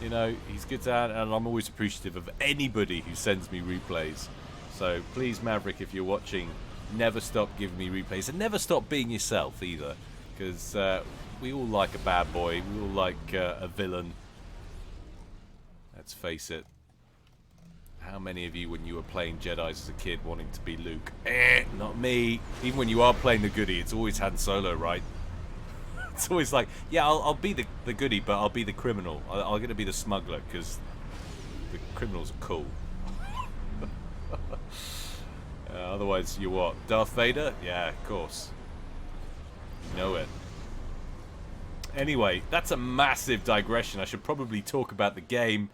You know, he's good to have, and I'm always appreciative of anybody who sends me replays. So please, Maverick, if you're watching, never stop giving me replays, and never stop being yourself either, because we all like a bad boy, we all like a villain. Let's face it. How many of you, when you were playing Jedis as a kid, wanting to be Luke? Not me. Even when you are playing the goodie, it's always Han Solo, right? It's always like, yeah, I'll be the goodie, but I'll be the criminal. I'm going to be the smuggler, because the criminals are cool. Otherwise, you're what? Darth Vader? Yeah, of course. You know it. Anyway, that's a massive digression. I should probably talk about the game.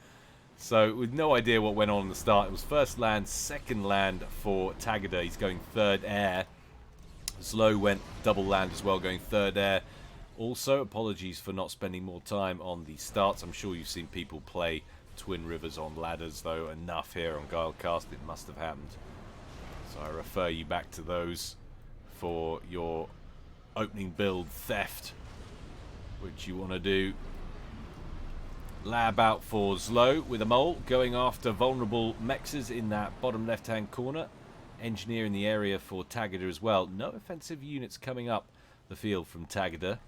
So, with no idea what went on in the start, it was first land, second land for Taggart. He's going third air. Zlo went double land as well, going third air. Also, apologies for not spending more time on the starts. I'm sure you've seen people play Twin Rivers on ladders, though. Enough here on Guilecast, it must have happened. So I refer you back to those for your opening build theft, which you want to do. Lab out for Zlo with a mole, going after vulnerable mexes in that bottom left-hand corner. Engineer in the area for Taggart as well. No offensive units coming up the field from Taggart.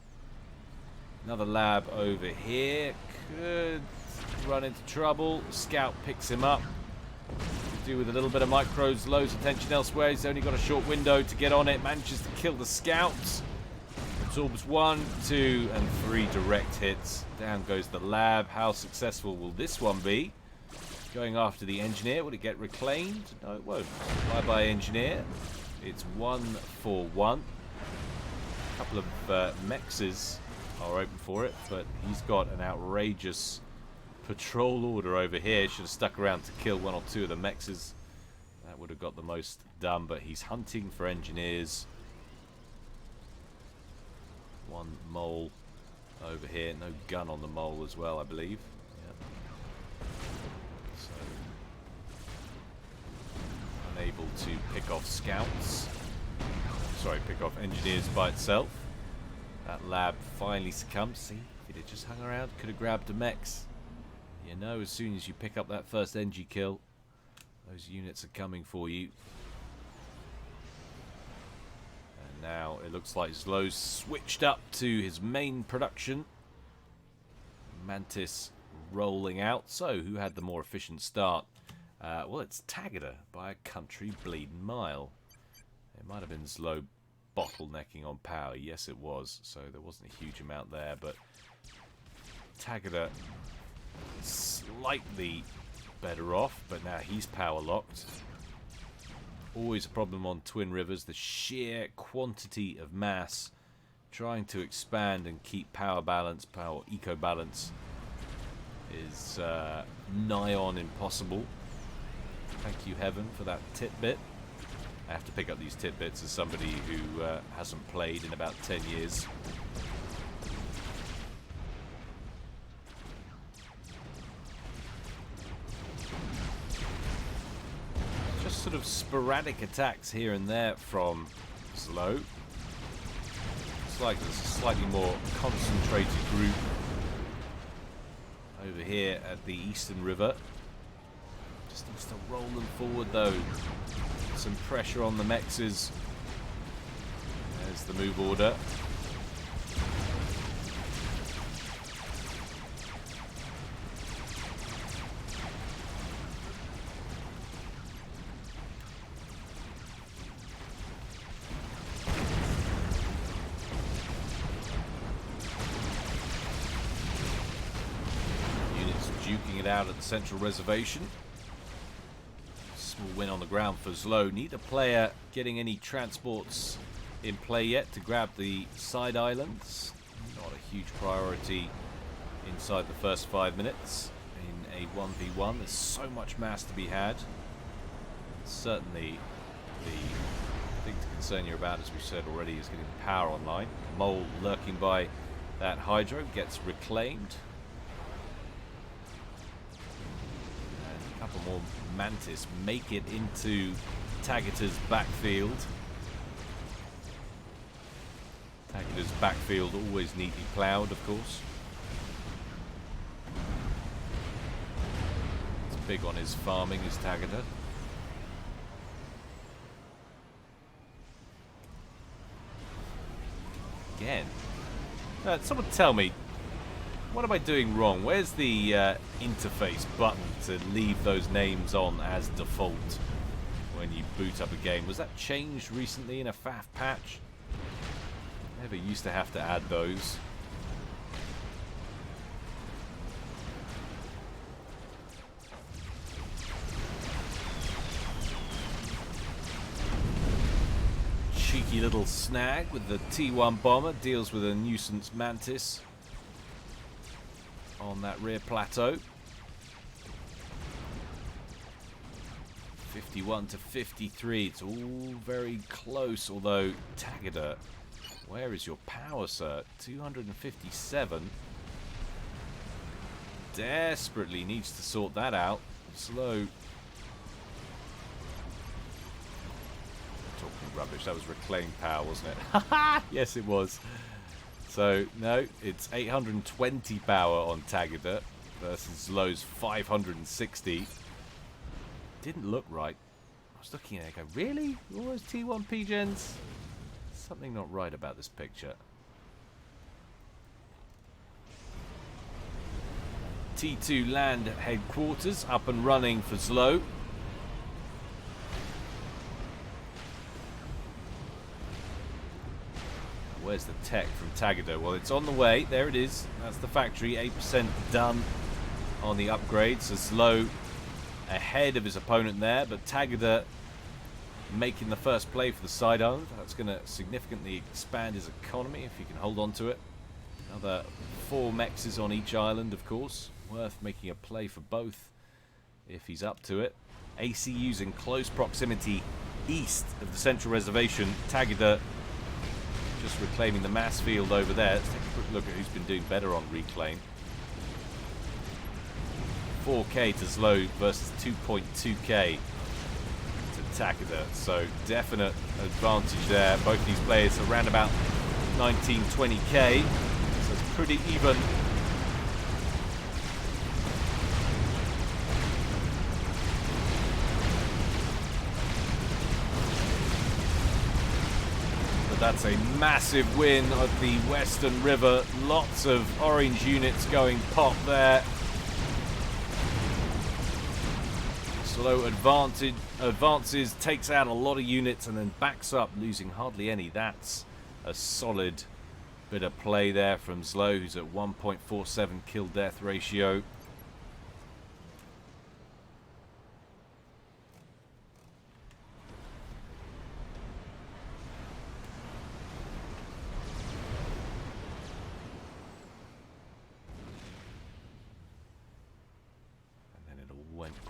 Another lab over here. Could run into trouble. Scout picks him up. Could do with a little bit of micros. Zlo's attention elsewhere. He's only got a short window to get on it. Manages to kill the scouts. Absorbs 1, 2, and 3 direct hits. Down goes the lab. How successful will this one be? Going after the engineer. Will it get reclaimed? No, it won't. Bye-bye, engineer. It's 1 for 1. A couple of mexes are open for it, but he's got an outrageous patrol order over here. Should have stuck around to kill 1 or 2 of the mexes. That would have got the most done, but he's hunting for engineers. 1 mole over here. No gun on the mole as well, I believe. Yep. So, unable to pick off scouts. Sorry, pick off engineers by itself. That lab finally succumbed. See, if it had just hung around, could have grabbed a mex. You know, as soon as you pick up that first Engie kill, those units are coming for you. Now it looks like Zlo's switched up to his main production. Mantis rolling out. So who had the more efficient start? Well, it's Taggart by a country bleeding mile. It might have been Zlo bottlenecking on power. Yes, it was. So there wasn't a huge amount there, but Taggart slightly better off, but now he's power locked. Always a problem on Twin Rivers, the sheer quantity of mass trying to expand and keep power balance, power eco balance is nigh on impossible. Thank you, Heaven, for that tidbit. I have to pick up these tidbits as somebody who hasn't played in about 10 years. Just sort of sporadic attacks here and there from Zlo. It's like there's a slightly more concentrated group over here at the Eastern River. Just needs to roll them forward though. Some pressure on the mexes. There's the move order. Duking it out at the central reservation. Small win on the ground for Zlo. Neither player getting any transports in play yet to grab the side islands. Not a huge priority inside the first 5 minutes in a 1v1. There's so much mass to be had. Certainly the thing to concern you about, as we said already, is getting the power online. Mole lurking by that hydro gets reclaimed. A couple more Mantis make it into Taggart's backfield. Taggart's backfield always neatly ploughed, of course. big on his farming, is Taggart. Again. Someone tell me, what am I doing wrong? Where's the interface button to leave those names on as default when you boot up a game? Was that changed recently in a FAF patch? Never used to have to add those. Cheeky little snag with the T1 bomber, deals with a nuisance mantis on that rear plateau. 51 to 53, it's all very close, although Taggart, where is your power, sir? 257. Desperately needs to sort that out. Slow. Talking rubbish, that was reclaimed power, wasn't it? Yes, it was. So, no, it's 820 power on Taggart versus Slow's 560. Didn't look right. I was looking at it and go, really? All those T1 P-gens? Something not right about this picture. T2 land headquarters up and running for Slow. Where's the tech from Taggart? Well, it's on the way. There it is. That's the factory. 8% done on the upgrade. So Slow ahead of his opponent there. But Taggart making the first play for the side island. That's going to significantly expand his economy if he can hold on to it. Another 4 mexes on each island, of course. Worth making a play for both if he's up to it. ACU's in close proximity east of the central reservation. Taggart just reclaiming the mass field over there. Let's take a quick look at who's been doing better on reclaim. 4k to Slow versus 2.2k to Taggart. So definite advantage there. Both these players around about 19, 20k. So it's pretty even. That's a massive win of the Western River. Lots of orange units going pop there. Slow advances, takes out a lot of units and then backs up, losing hardly any. That's a solid bit of play there from Slow, who's at 1.47 kill-death ratio.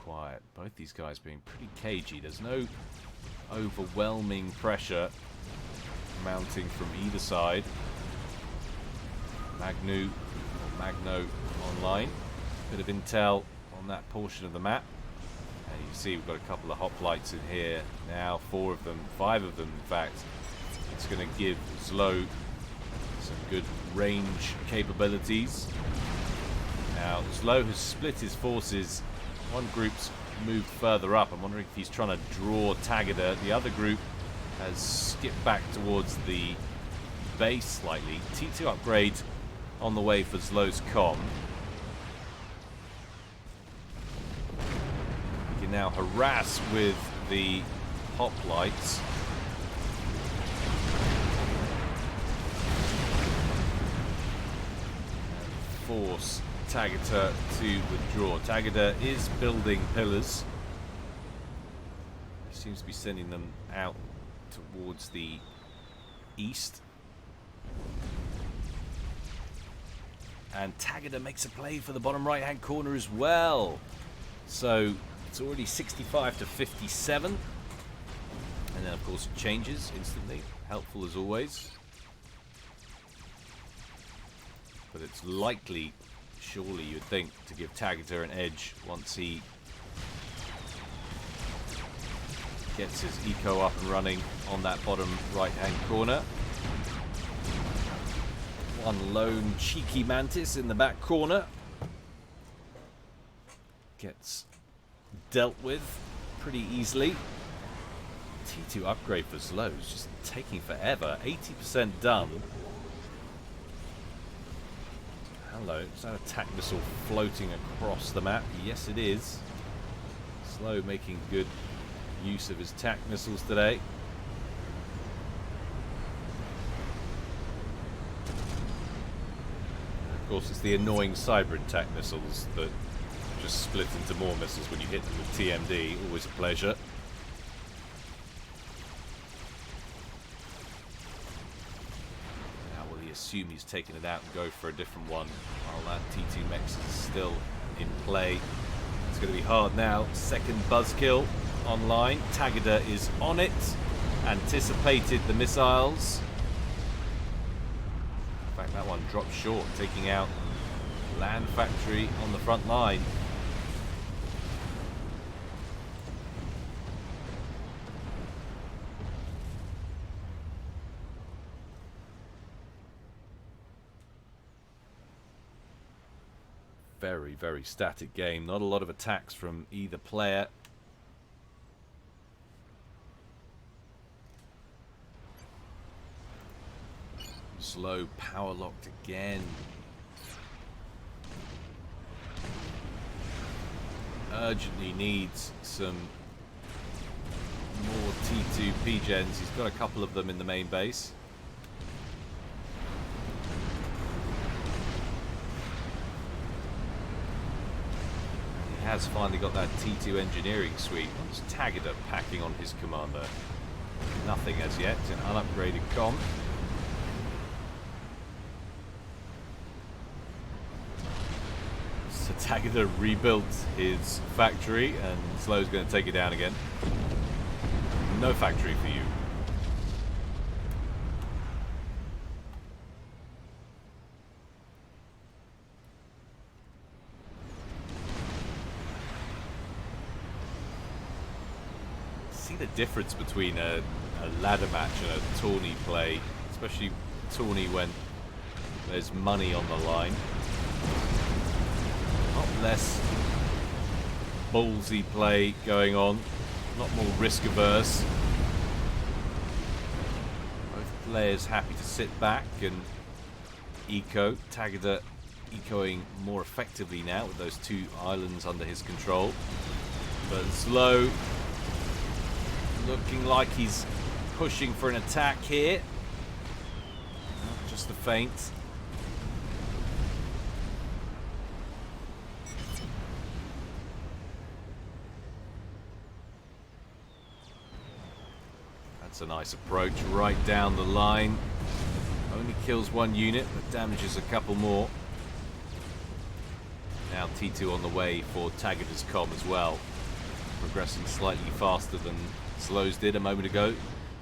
Quiet. Both these guys being pretty cagey. There's no overwhelming pressure mounting from either side. Magno online. Bit of intel on that portion of the map. And you see we've got a couple of hoplites in here now. 4 of them, 5 of them in fact. It's going to give Slow some good range capabilities. Now Slow has split his forces. One group's moved further up. I'm wondering if he's trying to draw Taggart. The other group has skipped back towards the base slightly. T2 upgrade on the way for Slow's comm. You can now harass with the hoplites. Force Taggart to withdraw. Taggart is building pillars. He seems to be sending them out towards the east. And Taggart makes a play for the bottom right hand corner as well. So it's already 65 to 57. And then of course it changes instantly. Helpful as always. But it's likely, surely you'd think, to give Taggart an edge once he gets his eco up and running on that bottom right hand corner. One lone cheeky mantis in the back corner gets dealt with pretty easily. T2 upgrade for Slow is just taking forever. 80% done. Hello, is that a attack missile floating across the map? Yes, it is. Slow making good use of his attack missiles today. Of course, it's the annoying cyber attack missiles that just split into more missiles when you hit them with TMD. Always a pleasure. Now will he assume he's taken it out and go for a different one while that T2 Mex is still in play? It's going to be hard now. Second buzzkill online. Taggart is on it. Anticipated the missiles. In fact, that one dropped short, taking out Land Factory on the front line. Very, very static game. Not a lot of attacks from either player. Slow power locked again. Urgently needs some more T2 P-Gens. He's got a couple of them in the main base. He has finally got that T2 engineering suite. What's Taggart packing on his commander? Nothing as yet. An unupgraded comm. So Taggart rebuilt his factory and Slow's going to take it down again. No factory for you. See the difference between a ladder match and a tourney play, especially tourney when there's money on the line. Not less ballsy play going on, not more risk averse. Both players happy to sit back and eco. Taggart ecoing more effectively now with those two islands under his control. But Slow looking like he's pushing for an attack here. Not just a feint. That's a nice approach right down the line. Only kills one unit, but damages a couple more. Now T2 on the way for Taggart's comm as well. Progressing slightly faster than Slow's did a moment ago.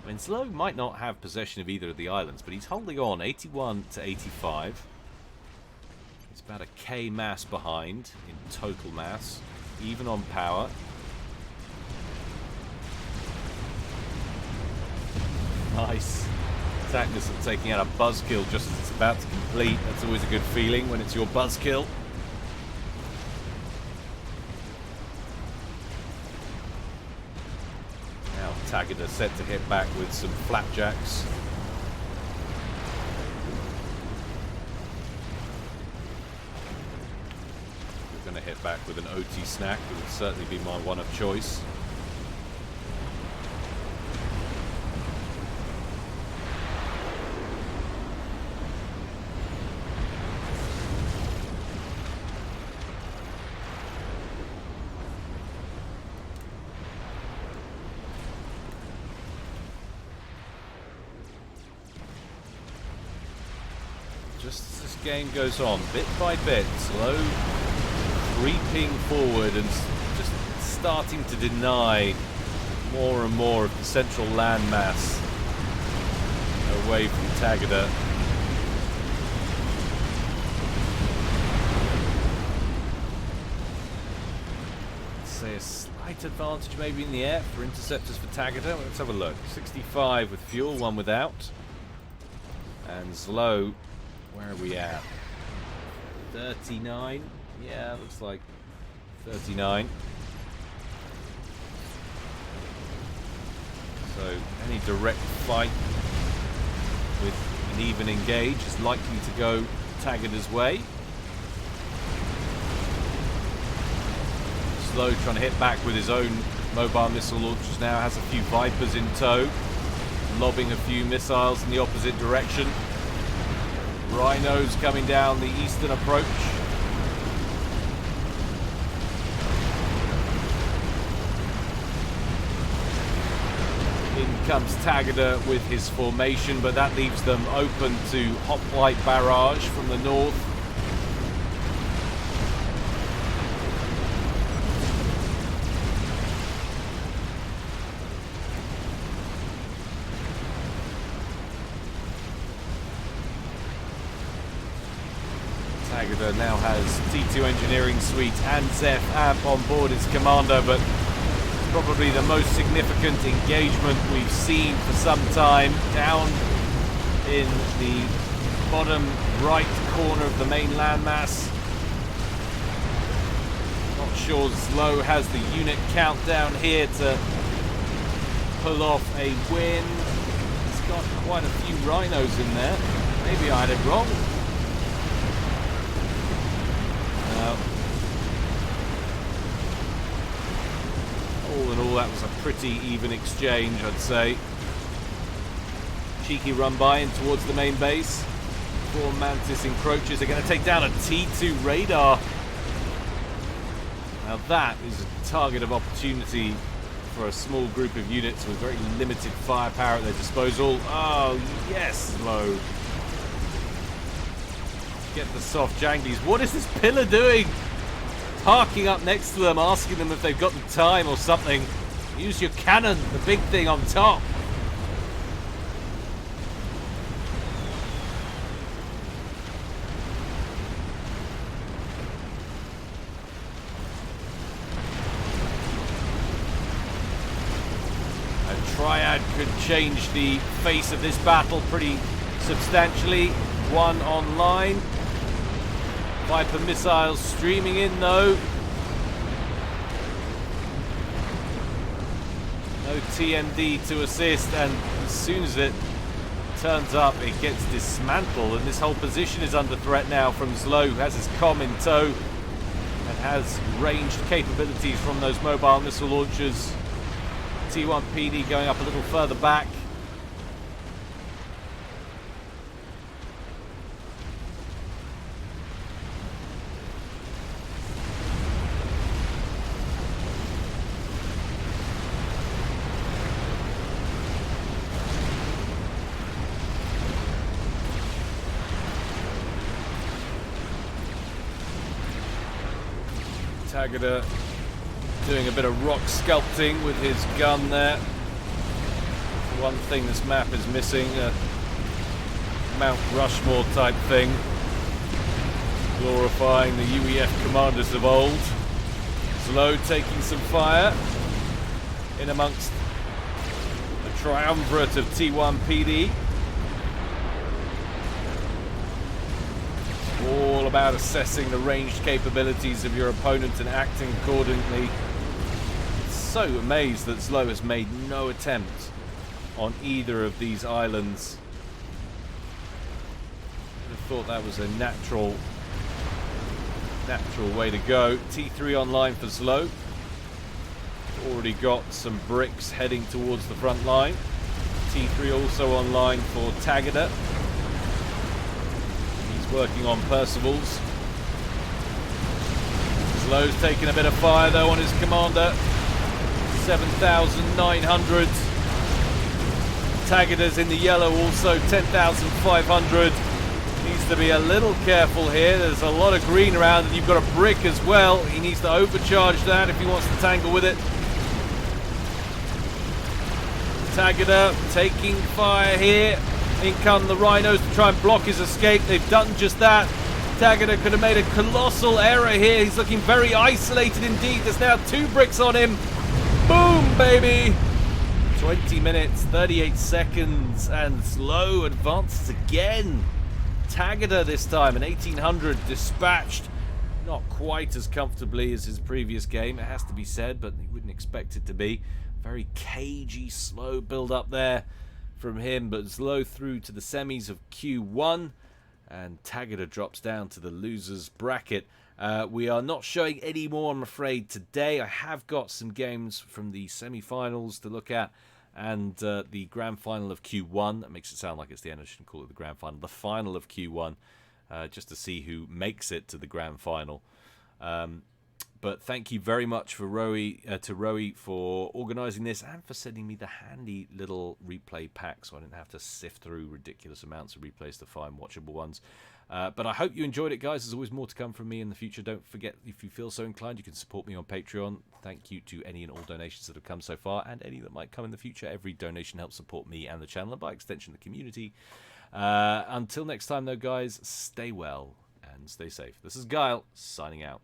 I mean, Slow might not have possession of either of the islands, but he's holding on 81 to 85. He's about a K mass behind in total mass, even on power. Nice. Attack missile taking out a buzzkill just as it's about to complete. That's always a good feeling when it's your buzzkill. Now Taggart is set to hit back with some flapjacks. We're going to hit back with an OT snack. It would certainly be my one of choice. Just as this game goes on, bit by bit, Slow creeping forward and just starting to deny more and more of the central landmass away from Taggart. Say a slight advantage maybe in the air for interceptors for Taggart. Let's have a look. 65 with fuel, one without. And Slow, where are we at? 39? Yeah, looks like 39. So any direct fight with an even engage is likely to go Taggart's way. Slow trying to hit back with his own mobile missile launchers now. Has a few Vipers in tow. Lobbing a few missiles in the opposite direction. Rhinos coming down the eastern approach. In comes Taggart with his formation, but that leaves them open to hoplite barrage from the north. Taggart now has T2 Engineering Suite and Zeph Amp on board as commander, but probably the most significant engagement we've seen for some time. Down in the bottom right corner of the main landmass. Not sure Slow has the unit count down here to pull off a win. He's got quite a few Rhinos in there. Maybe I had it wrong. All in all, that was a pretty even exchange, I'd say. Cheeky run by in towards the main base. 4 Mantis encroaches are going to take down a T2 radar. Now that is a target of opportunity for a small group of units with very limited firepower at their disposal. Oh, yes, Low. Get the soft janglies. What is this pillar doing? Parking up next to them, asking them if they've got the time or something. Use your cannon, the big thing on top. A triad could change the face of this battle pretty substantially. 1 online. Viper missiles streaming in though. No TMD to assist, and as soon as it turns up it gets dismantled, and this whole position is under threat now from Zlo, who has his comm in tow and has ranged capabilities from those mobile missile launchers. T1 PD going up a little further back. Taggart doing a bit of rock sculpting with his gun there. One thing this map is missing, a Mount Rushmore type thing, glorifying the UEF commanders of old. Slow taking some fire in amongst the triumvirate of T1 PD. All about assessing the ranged capabilities of your opponent and acting accordingly. So amazed that Slow has made no attempt on either of these islands. I thought that was a natural way to go. T3 online for Slow. Already got some bricks heading towards the front line. T3 also online for Taggart. Working on Percival's. Slow's taking a bit of fire though on his commander. 7,900. Taggart's in the yellow also, 10,500. Needs to be a little careful here. There's a lot of green around, and you've got a brick as well. He needs to overcharge that if he wants to tangle with it. Taggart taking fire here. In come the Rhinos to try and block his escape. They've done just that. Taggart could have made a colossal error here. He's looking very isolated indeed. There's now 2 bricks on him. Boom, baby. 20 minutes, 38 seconds, and Slow advances again. Taggart this time, an 1800 dispatched. Not quite as comfortably as his previous game, it has to be said, but you wouldn't expect it to be. Very cagey, slow build up there from him, but slow through to the semis of Q1. And Taggart drops down to the losers bracket. We are not showing any more, I'm afraid, today. I have got some games from the semi-finals to look at, and the grand final of Q1. That makes it sound like it's the end. I shouldn't call it the grand final. The final of Q1, just to see who makes it to the grand final. But thank you very much for Roe for organising this and for sending me the handy little replay pack so I didn't have to sift through ridiculous amounts of replays to find watchable ones. But I hope you enjoyed it, guys. There's always more to come from me in the future. Don't forget, if you feel so inclined, you can support me on Patreon. Thank you to any and all donations that have come so far and any that might come in the future. Every donation helps support me and the channel and by extension the community. Until next time, though, guys, stay well and stay safe. This is Guile, signing out.